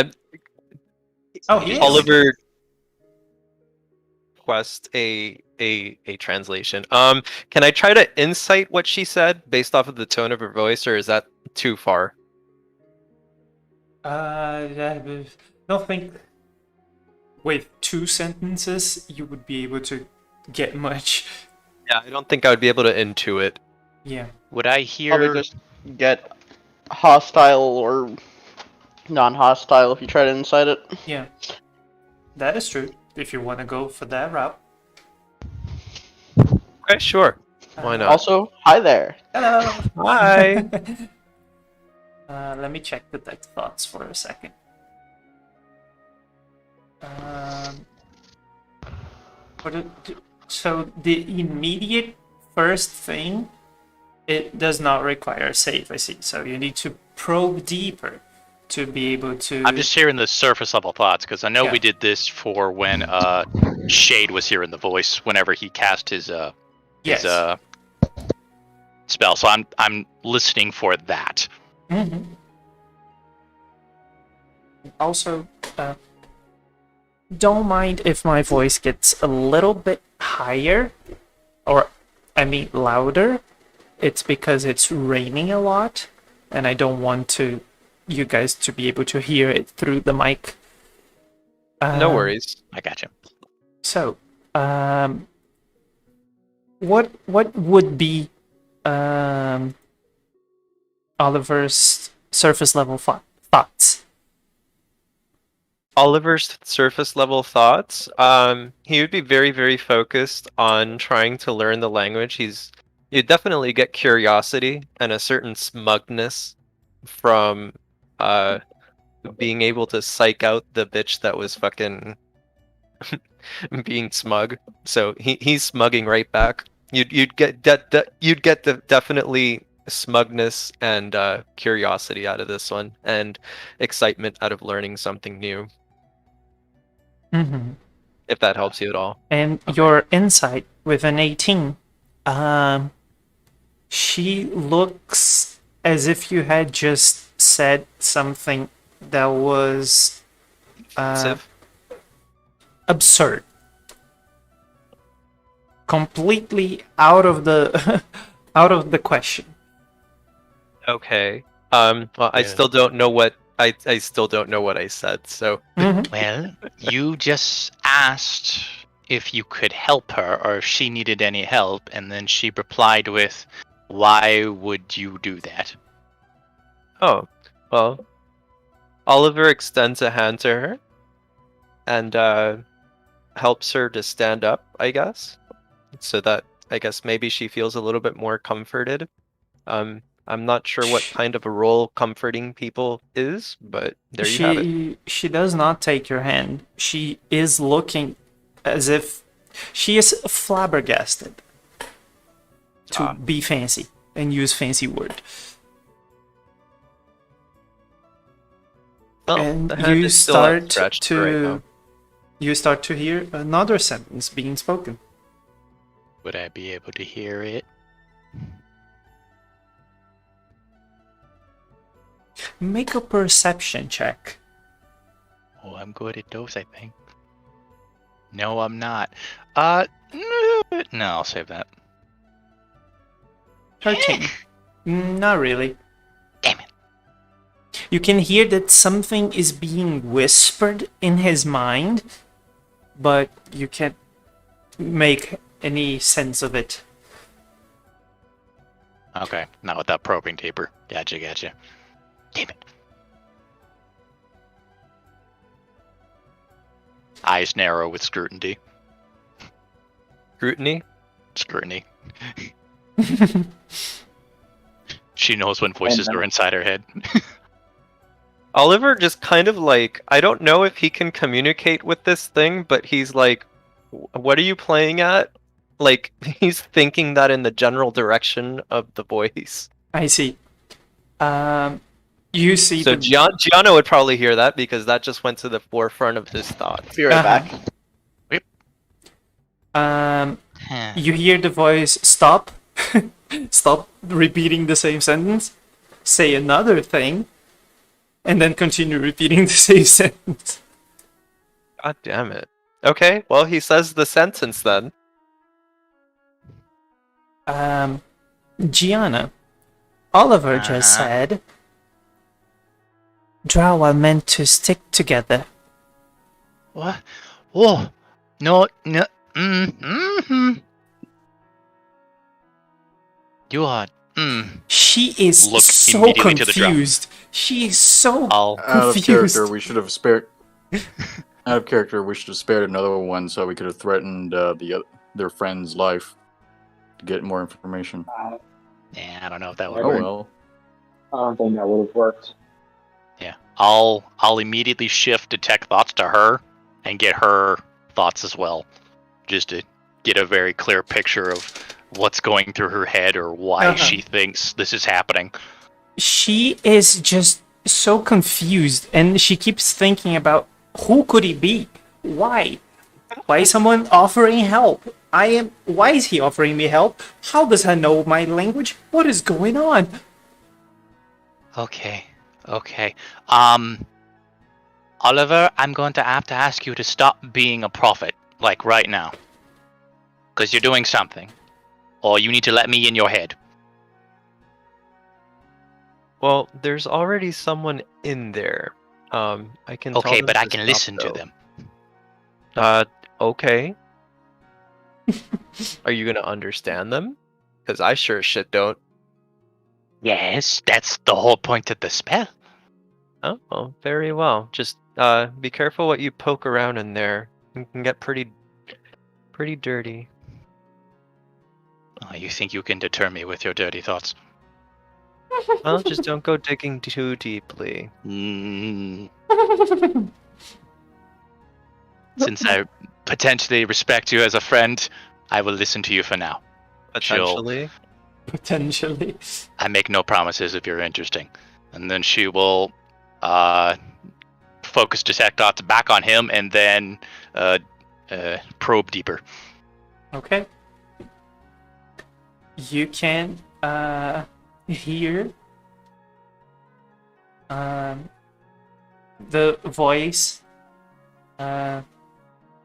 Oh, he is. Oliver request a translation. Can I try to insight what she said based off of the tone of her voice, or is that too far? I don't think with 2 sentences you would be able to get much. Yeah, I don't think I would be able to intuit. Yeah. Would I hear? Probably just get hostile or non-hostile if you try to incite it. Yeah. That is true. If you want to go for that route. Okay, sure. Why not? Also, hi there. Hello. Hi. Let me check the deck thoughts for a second. So the immediate first thing, it does not require a save, I see. So you need to probe deeper to be able to... I'm just hearing the surface level thoughts because I know Yeah. we did this for when Shade was hearing the voice whenever he cast his Yes. spell. So I'm listening for that. Mm-hmm. Also, don't mind if my voice gets a little bit higher, or I mean louder, it's because it's raining a lot, and I don't want you guys to be able to hear it through the mic. No worries. I gotcha. So, what would be Oliver's surface level thoughts? Oliver's surface level thoughts. He would be very, very focused on trying to learn the language. You definitely get curiosity and a certain smugness from being able to psych out the bitch that was fucking being smug. So he's smugging right back. You'd get the definitely smugness and curiosity out of this one, and excitement out of learning something new. Mm-hmm. If that helps you at all. And your insight with an 18, she looks as if you had just said something that was absurd, completely out of the out of the question. Okay. Well, I still don't know what I still don't know what I said. So. Mhm. Well, you just asked if you could help her or if she needed any help, and then she replied with, "Why would you do that?" Oh, well. Oliver extends a hand to her and helps her to stand up, I guess. So that I guess maybe she feels a little bit more comforted. I'm not sure what kind of a role comforting people is, but there you have it. She does not take your hand. She is looking as if she is flabbergasted, to be fancy and use fancy word. Well, And the hand you is still start outstretched right now. to hear another sentence being spoken. Would I be able to hear it? Make a perception check. Oh, I'm good at those, I think. No, I'm not. No, I'll save that. 13. Not really. Damn it. You can hear that something is being whispered in his mind, but you can't make any sense of it. Okay, not with that probing taper. Gotcha. Damn it. Eyes narrow with scrutiny. Scrutiny? Scrutiny. She knows when voices are inside her head. Oliver just kind of like, I don't know if he can communicate with this thing, but he's like, what are you playing at? Like, he's thinking that in the general direction of the voice. I see. You see So Gianna would probably hear that because that just went to the forefront of his thoughts. Be right back. You hear the voice stop. Stop repeating the same sentence. Say another thing. And then continue repeating the same sentence. God damn it. Okay, well, he says the sentence then. Gianna, Oliver just said, Drow are meant to stick together. What? Whoa. No. Mm-hmm. You are. She is Look so immediately to the Drow. confused. She is so Out of confused. character, we should have spared. Out of character, we should have spared another one, so we could have threatened their friend's life to get more information. Yeah, I don't know if that would Oh work. well. I don't think that would have worked. Yeah, I'll immediately shift detect thoughts to her and get her thoughts as well, just to get a very clear picture of what's going through her head or why she thinks this is happening. She is just so confused, and she keeps thinking about who could he be? Why? Why is someone offering help? Why is he offering me help? How does he know my language? What is going on? Okay. Oliver, I'm going to have to ask you to stop being a prophet, like right now. Because you're doing something. Or you need to let me in your head. Well, there's already someone in there. I can tell Okay, them but I to can stop, listen to though. them. Okay. Are you gonna understand them? Because I sure as shit don't. Yes, that's the whole point of the spell. Oh, well, very well. Just be careful what you poke around in there. It can get pretty dirty. Oh, you think you can deter me with your dirty thoughts? Well, just don't go digging too deeply. Mm, since I potentially respect you as a friend, I will listen to you for now. Potentially. Potentially. I make no promises if you're interesting. And then she will focus detect dots back on him and then probe deeper. Okay. You can hear the voice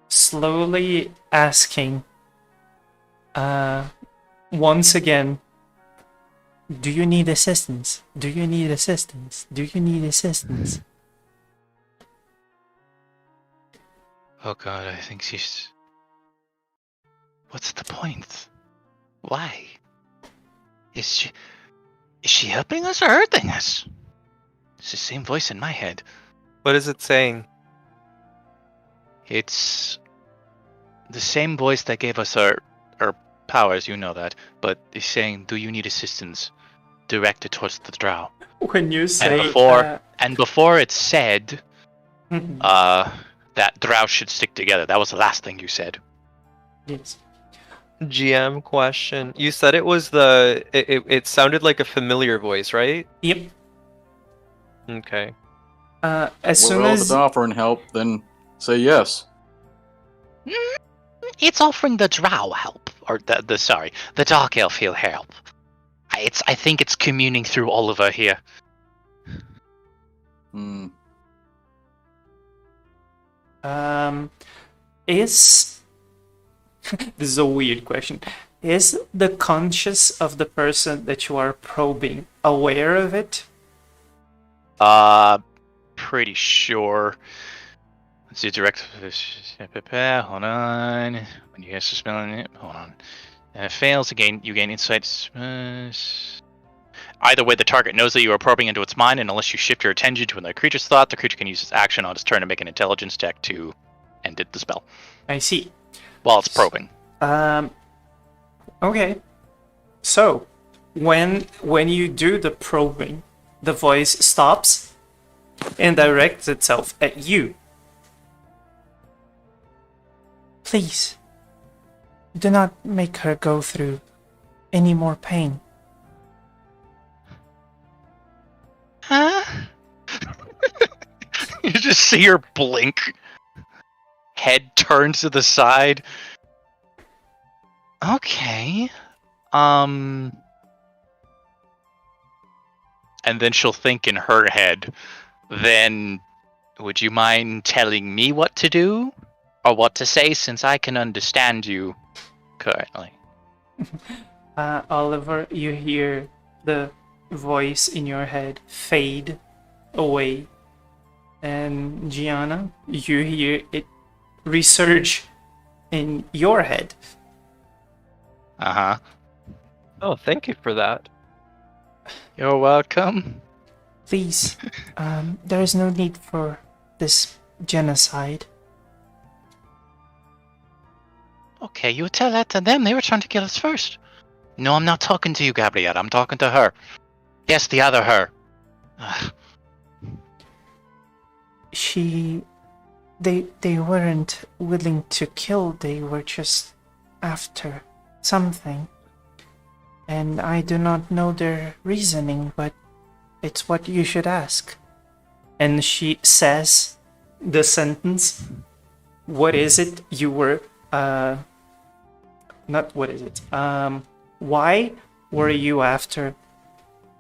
slowly asking once again, do you need assistance? Do you need assistance? Do you need assistance? Oh god, I think she's... What's the point? Why? Is she helping us or hurting us? It's the same voice in my head. What is it saying? It's the same voice that gave us our powers, you know that, but it's saying, do you need assistance? Directed towards the Drow. When you say And before it said that Drow should stick together. That was the last thing you said. yes. GM question. You said it was the. It sounded like a familiar voice, right? Yep. Okay. As soon Well, if as it's offering help, then say yes. It's offering the Drow help, or the Dark Elf help. I think it's communing through Oliver here. Hmm. Is this is a weird question. Is the conscious of the person that you are probing aware of it? Pretty sure. Let's see, direct. Hold on. When you guys are spelling it, hold on. And it fails again. You gain insights. Either way, the target knows that you are probing into its mind, and unless you shift your attention to another creature's thought, the creature can use its action on its turn to make an intelligence check to end the spell I see. while it's probing. Okay. So, when you do the probing, the voice stops and directs itself at you. Please, do not make her go through any more pain. Huh? You just see her blink. Head turns to the side. Okay. And then she'll think in her head, then would you mind telling me what to do? Or what to say, since I can understand you currently? Oliver, you hear the voice in your head fade away. And Gianna, you hear it resurge in your head. Uh-huh. Oh, thank you for that. You're welcome. Please, there is no need for this genocide. Okay, you tell that to them. They were trying to kill us first. No, I'm not talking to you, Gabrielle. I'm talking to her. Yes, the other her. Ugh. They weren't willing to kill, they were just after something. And I do not know their reasoning, but it's what you should ask. And she says the sentence, what is it you were, not what is it, why were you after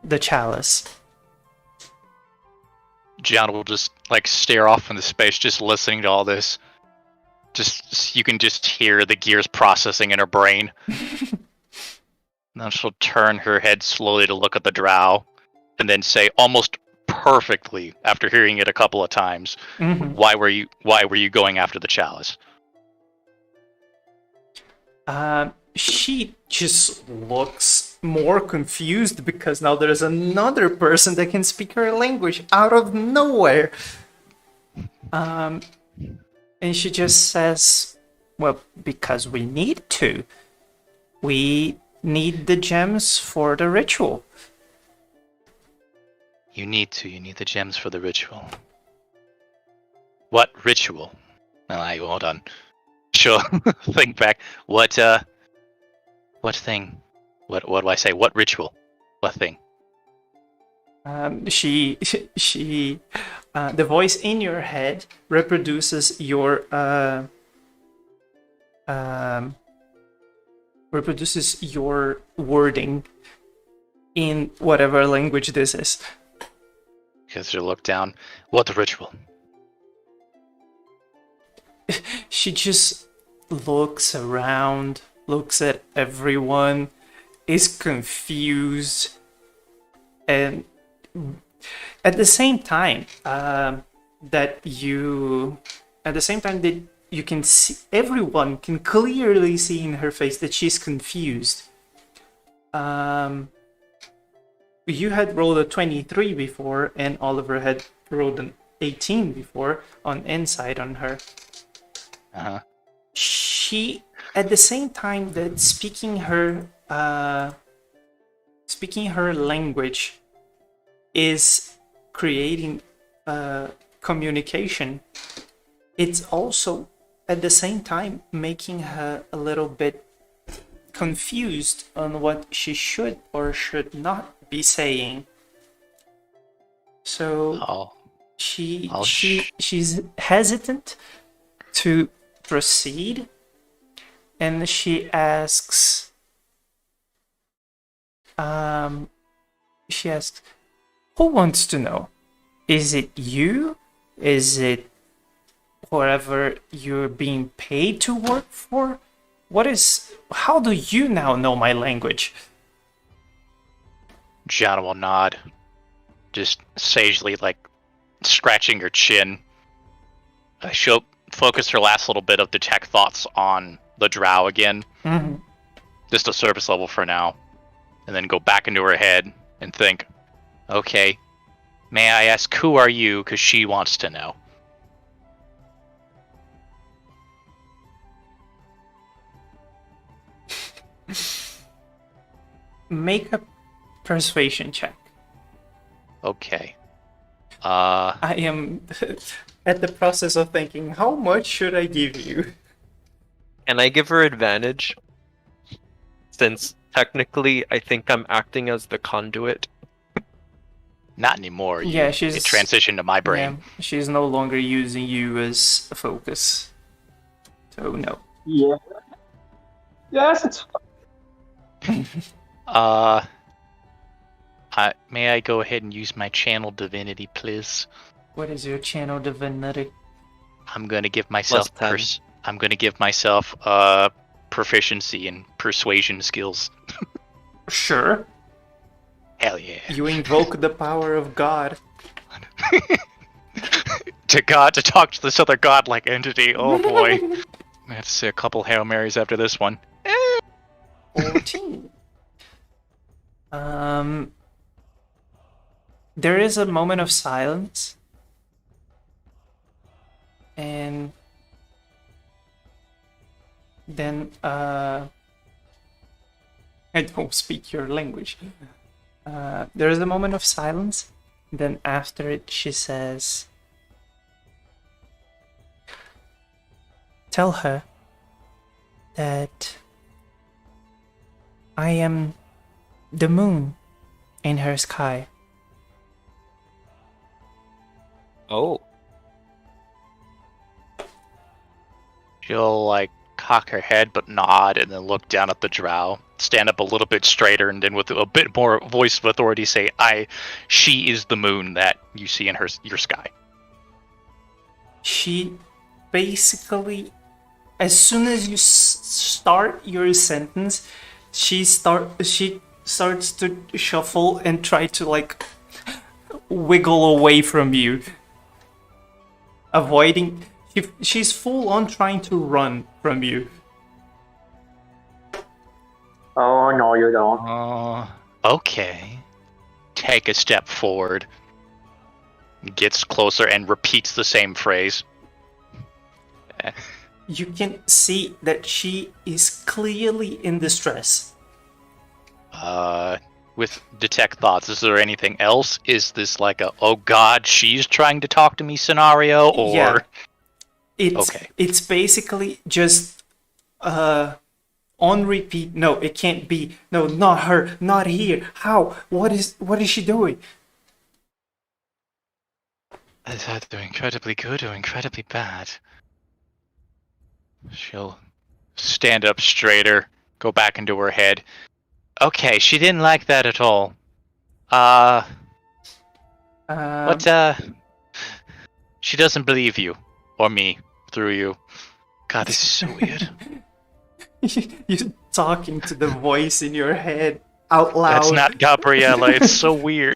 the chalice? Gianna will just stare off into space, just listening to all this. Just you can just hear the gears processing in her brain. Then she'll turn her head slowly to look at the Drow, and then say almost perfectly after hearing it a couple of times, Mhm. why were you going after the chalice? She just looks more confused because now there's another person that can speak her language out of nowhere. And she just says, well, because we need to. We need the gems for the ritual. You need the gems for the ritual. What ritual? Well, hold on. She'll think back. What thing? What do I say? What ritual? What thing? The voice in your head reproduces your wording in whatever language this is. Because you look down. What ritual? She just looks around, looks at everyone, is confused, and at the same time that you can see, everyone can clearly see in her face that she's confused. You had rolled a 23 before, and Oliver had rolled an 18 before on insight on her. Uh-huh. She, at the same time that speaking her language is creating communication, it's also at the same time making her a little bit confused on what she should or should not be saying. So she's hesitant to proceed, and she asks, who wants to know? Is it you? Is it whoever you're being paid to work for? How do you now know my language? Gianna will nod, just sagely, like scratching her chin. She'll focus her last little bit of detect thoughts on the drow again. Mm-hmm. Just a surface level for now. And then go back into her head and think, okay, may I ask who are you? Because she wants to know. Make a persuasion check. Okay. I am at the process of thinking, how much should I give you? And I give her advantage, since technically I think I'm acting as the conduit. Not anymore. Yeah, It transitioned to my brain. Yeah, she's no longer using you as a focus. So no. Yeah. Yes, it's May I go ahead and use my channel divinity, please? What is your channel divinity? I'm gonna give myself +10. I'm gonna give myself proficiency in persuasion skills. Sure. Hell yeah. You invoke the power of God. To talk to this other godlike entity. Oh boy. I have to say a couple Hail Marys after this one. 14. There is a moment of silence, and then I don't speak your language. There is a moment of silence, then after it she says, tell her that I am the moon in her sky. Oh. She'll like cock her head but nod and then look down at the drow, stand up a little bit straighter, and then with a bit more voice of authority say, she is the moon that you see in your sky. She basically, as soon as you start your sentence, she starts to shuffle and try to like wiggle away from you, avoiding. She's full on trying to run from you. Oh no, you don't. Okay. Take a step forward. Gets closer and repeats the same phrase. You can see that she is clearly in distress. With detect thoughts, is there anything else? Is this like a oh god, she's trying to talk to me scenario, or Yeah. It's Okay. it's basically just on repeat. No, it can't be. No, not her. Not here. How? What is she doing? is either incredibly good or incredibly bad? She'll stand up straighter, go back into her head. Okay, she didn't like that at all. She doesn't believe you. Or me. Through you. God, this is so weird. You're talking to the voice in your head out loud. That's not Gabriella, it's so weird.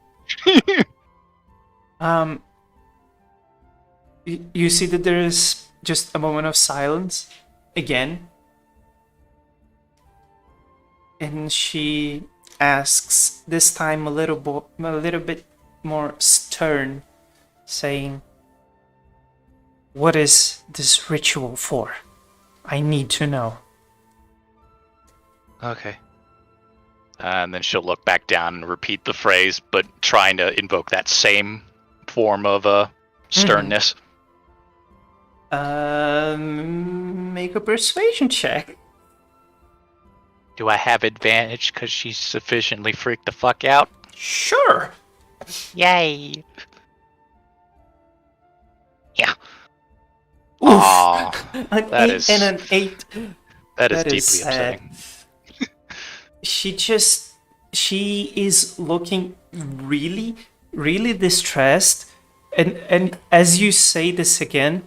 You see that there is just a moment of silence again, and she asks, this time a little bit more stern, saying, "What is this ritual for? I need to know." Okay. And then she'll look back down and repeat the phrase, but trying to invoke that same form of sternness. Make a persuasion check. Do I have advantage because she's sufficiently freaked the fuck out? Sure. Yay! Yeah. Oof. Aw, An that 8 is- and an 8. that is That deeply is sad. upsetting. She is looking really, really distressed, and as you say this again,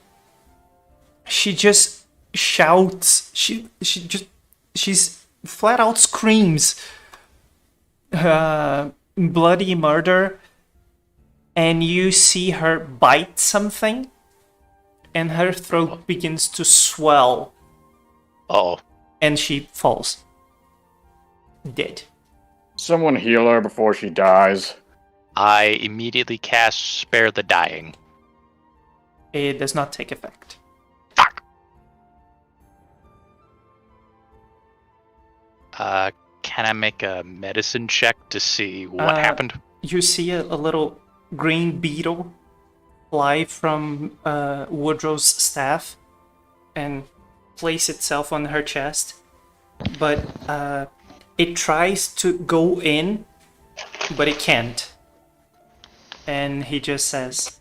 she just shouts. She's flat out screams, bloody murder, and you see her bite something, and her throat begins to swell, Oh, and she falls dead. Someone heal her before she dies. I immediately cast Spare the Dying. It does not take effect. Fuck! Can I make a medicine check to see what happened? You see a little green beetle fly from Woodrow's staff and place itself on her chest, but it tries to go in, but it can't. And he just says,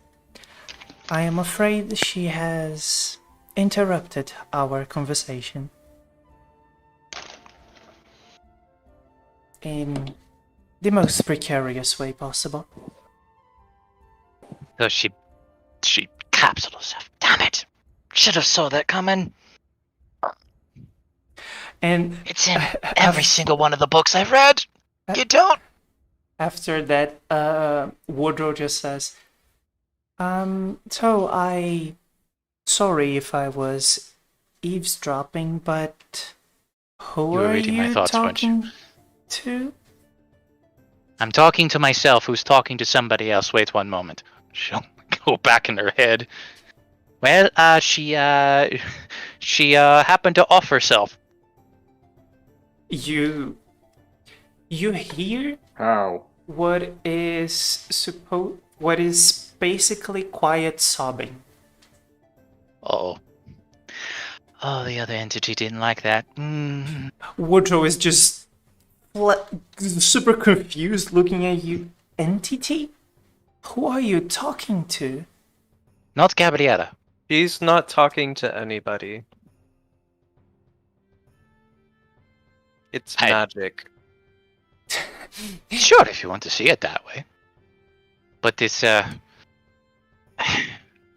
"I am afraid she has interrupted our conversation in the most precarious way possible." So she capsuled herself. Damn it! Should have saw that coming. And It's in every single one of the books I've read. You don't. after that, Woodrow just says, "So sorry if I was eavesdropping, but who You were are reading my you thoughts, weren't you? talking to?" I'm talking to myself who's talking to somebody else. Wait one moment. She'll go back in her head. Well, she happened to off herself. You hear How? what is basically quiet sobbing. Oh. Oh, the other entity didn't like that. Woodrow is just super confused, looking at you. Entity? Who are you talking to? Not Gabriella. She's not talking to anybody. It's I- magic. Sure, if you want to see it that way. But this,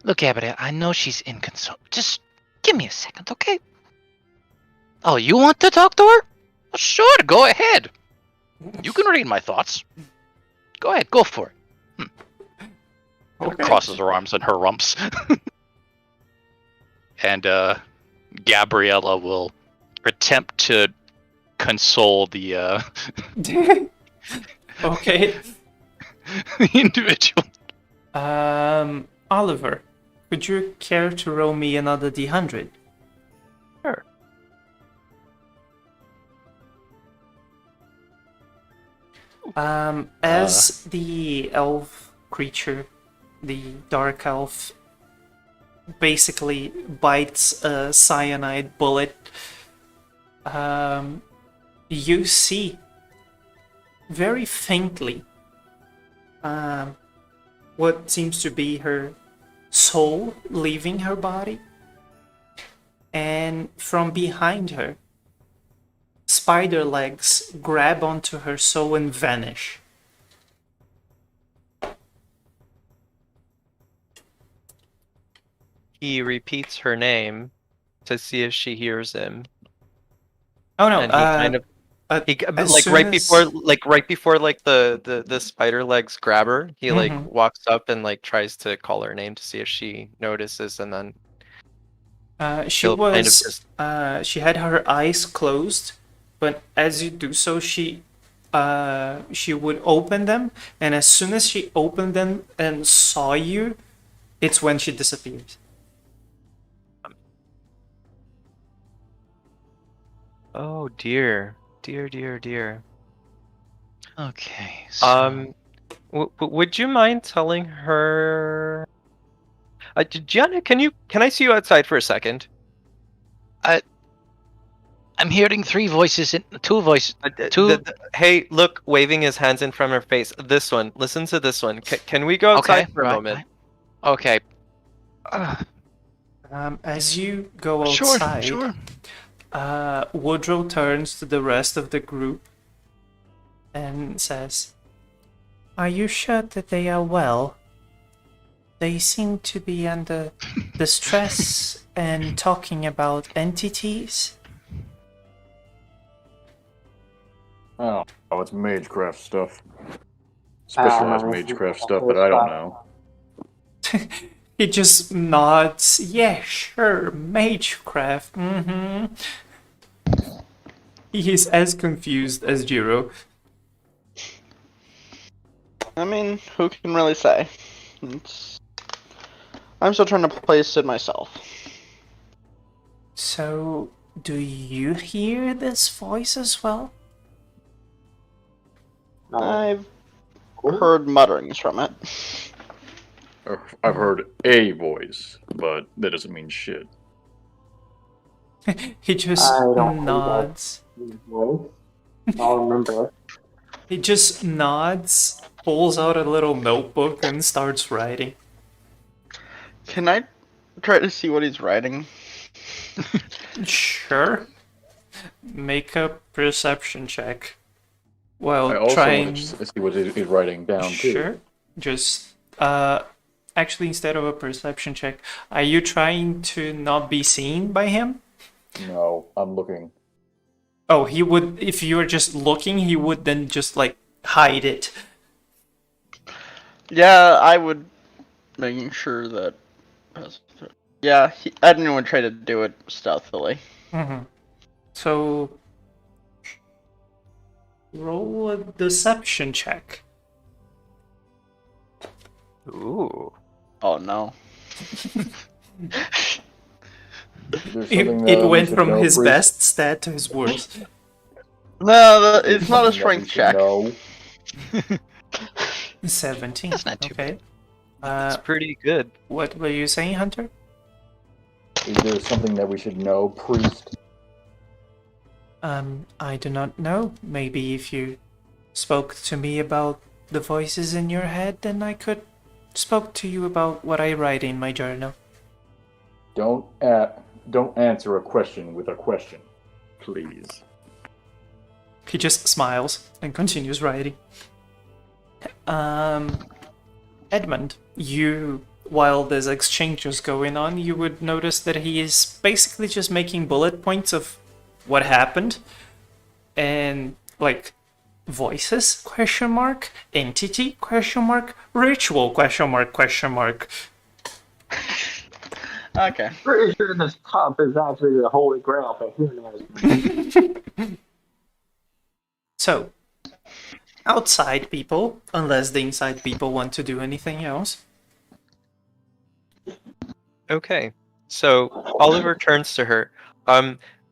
Look, Gabriella, I know she's inconsolable. Just give me a second, okay? Oh, you want to talk to her? Well, sure, go ahead. You can read my thoughts. Go ahead, go for it. Okay. Crosses her arms on her rumps. And Gabriella will attempt to console the Okay. individual. Oliver, could you care to roll me another D100? Sure. As the elf creature, the dark elf, basically bites a cyanide bullet, you see very faintly what seems to be her soul leaving her body, and from behind her, spider legs grab onto her soul and vanish. He repeats her name to see if she hears him, Oh no! and he kind of as like soon right as- before like the spider legs grab her, he like Mhm. walks up and like tries to call her name to see if she notices, and then She he'll kind of was. just She had her eyes closed, but as you do so, she would open them, and as soon as she opened them and saw you, it's when she disappears. oh dear, dear. Okay. So Would you mind telling her? Gianna, can I see you outside for a second? I'm hearing two voices. Hey, look, waving his hands in front of her face. This one. Listen to this one. Can we go outside Okay, for a right, moment? right. Okay. As you go Sure, outside, sure. Woodrow turns to the rest of the group and says, "Are you sure that they are well? They seem to be under distress and talking about entities." Oh, it's magecraft stuff. Specialized magecraft stuff, but I don't know. He just nods. Yeah, sure, magecraft. Mm-hmm. He is as confused as Jiro. I mean, who can really say? I'm still trying to place it myself. So, do you hear this voice as well? I've heard mutterings from it. I've heard a voice, but that doesn't mean shit. He just I don't nods. I'll remember. He just nods, pulls out a little notebook, and starts writing. Can I try to see what he's writing? Sure. Make a perception check. While I also trying. want to see what he's writing down too. Sure. Just actually, instead of a perception check, are you trying to not be seen by him? No, I'm looking. Oh, he would. If you were just looking, he would then just like hide it. Yeah, I would. Making sure that. Yeah, I didn't even try to do it stealthily. Mm-hmm. So, roll a deception check. Ooh. Oh no. It went from his best stat to his worst. No, it's not a strength check. No. 17. That's not too okay. It's pretty good. What were you saying, Hunter? Is there something that we should know, priest? I do not know. Maybe if you spoke to me about the voices in your head, then I could spoke to you about what I write in my journal. Don't answer a question with a question, please. He just smiles and continues writing. Edmund, while there's exchanges going on, you would notice that he is basically just making bullet points of what happened, and like Voices? Question mark. Entity? Question mark. Ritual? Question mark. Question mark. Okay. Pretty sure this cup is actually the Holy Grail, but who knows? So, outside people, unless the inside people want to do anything else. Okay, so Oliver turns to her.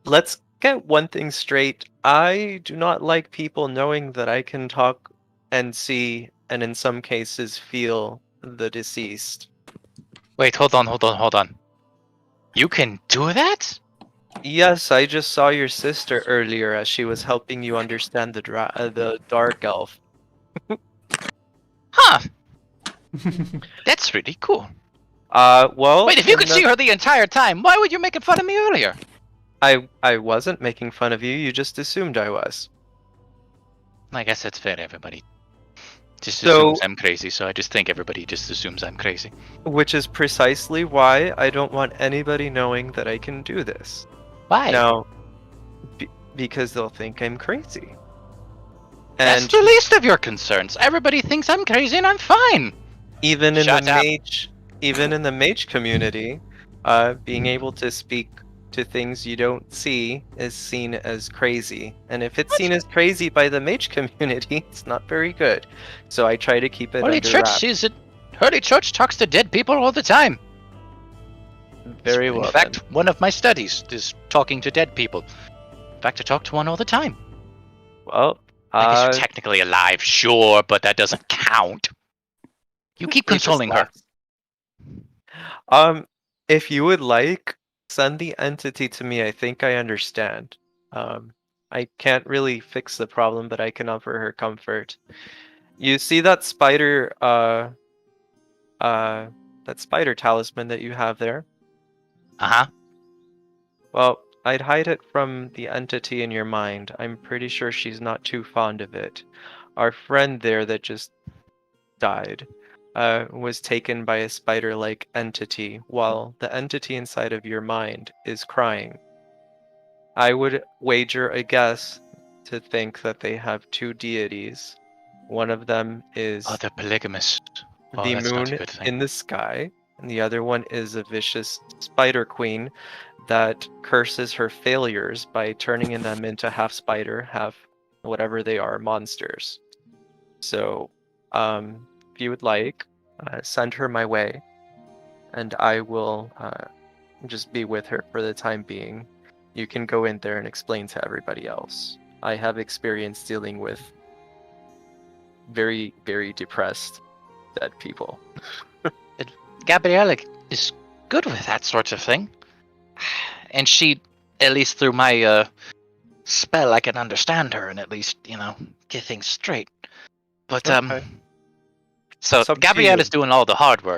Let's get one thing straight. I do not like people knowing that I can talk and see, and in some cases feel the deceased. Wait, hold on. You can do that? Yes, I just saw your sister earlier as she was helping you understand the dark elf. Huh. That's really cool. Well, Wait, if you in could the- see her the entire time, why would you make fun of me earlier? I wasn't making fun of you. You just assumed I was. I guess that's fair. Everybody just So- assumes I'm crazy, so I just think everybody just assumes I'm crazy. Which is precisely why I don't want anybody knowing that I can do this. Why? Now, because they'll think I'm crazy. That's And the least of your concerns. Everybody thinks I'm crazy and I'm fine. even in Shut the up. mage community, being able to speak to things you don't see is seen as crazy. And if it's seen as crazy by the mage community, it's not very good. So I try to keep it Holy under Church wraps. sees it. Holy Church talks to dead people all the time. Very well. In fact, one of my studies is talking to dead people. In fact, I talk to one all the time. well, I guess you're technically alive, sure, but that doesn't count. You keep it just consoling her. laughs. If you would like, send the entity to me. I think I understand. I can't really fix the problem, but I can offer her comfort. You see that spider, that spider talisman that you have there? Uh-huh. Well, I'd hide it from the entity in your mind. I'm pretty sure she's not too fond of it. Our friend there that just died was taken by a spider-like entity, while the entity inside of your mind is crying. I would wager a guess to think that they have two deities. One of them is Oh, they're polygamous. Oh, the that's not a moon good thing. in the sky, and the other one is a vicious spider queen that curses her failures by turning them into half spider, half whatever they are, monsters. So, if you would like, send her my way, and I will just be with her for the time being. You can go in there and explain to everybody else. I have experience dealing with very, very depressed dead people. Gabriella is good with that sort of thing. And she, at least through my spell, I can understand her and at least, get things straight. But, Okay. so It's up to Gabriella's you. doing all the hard work.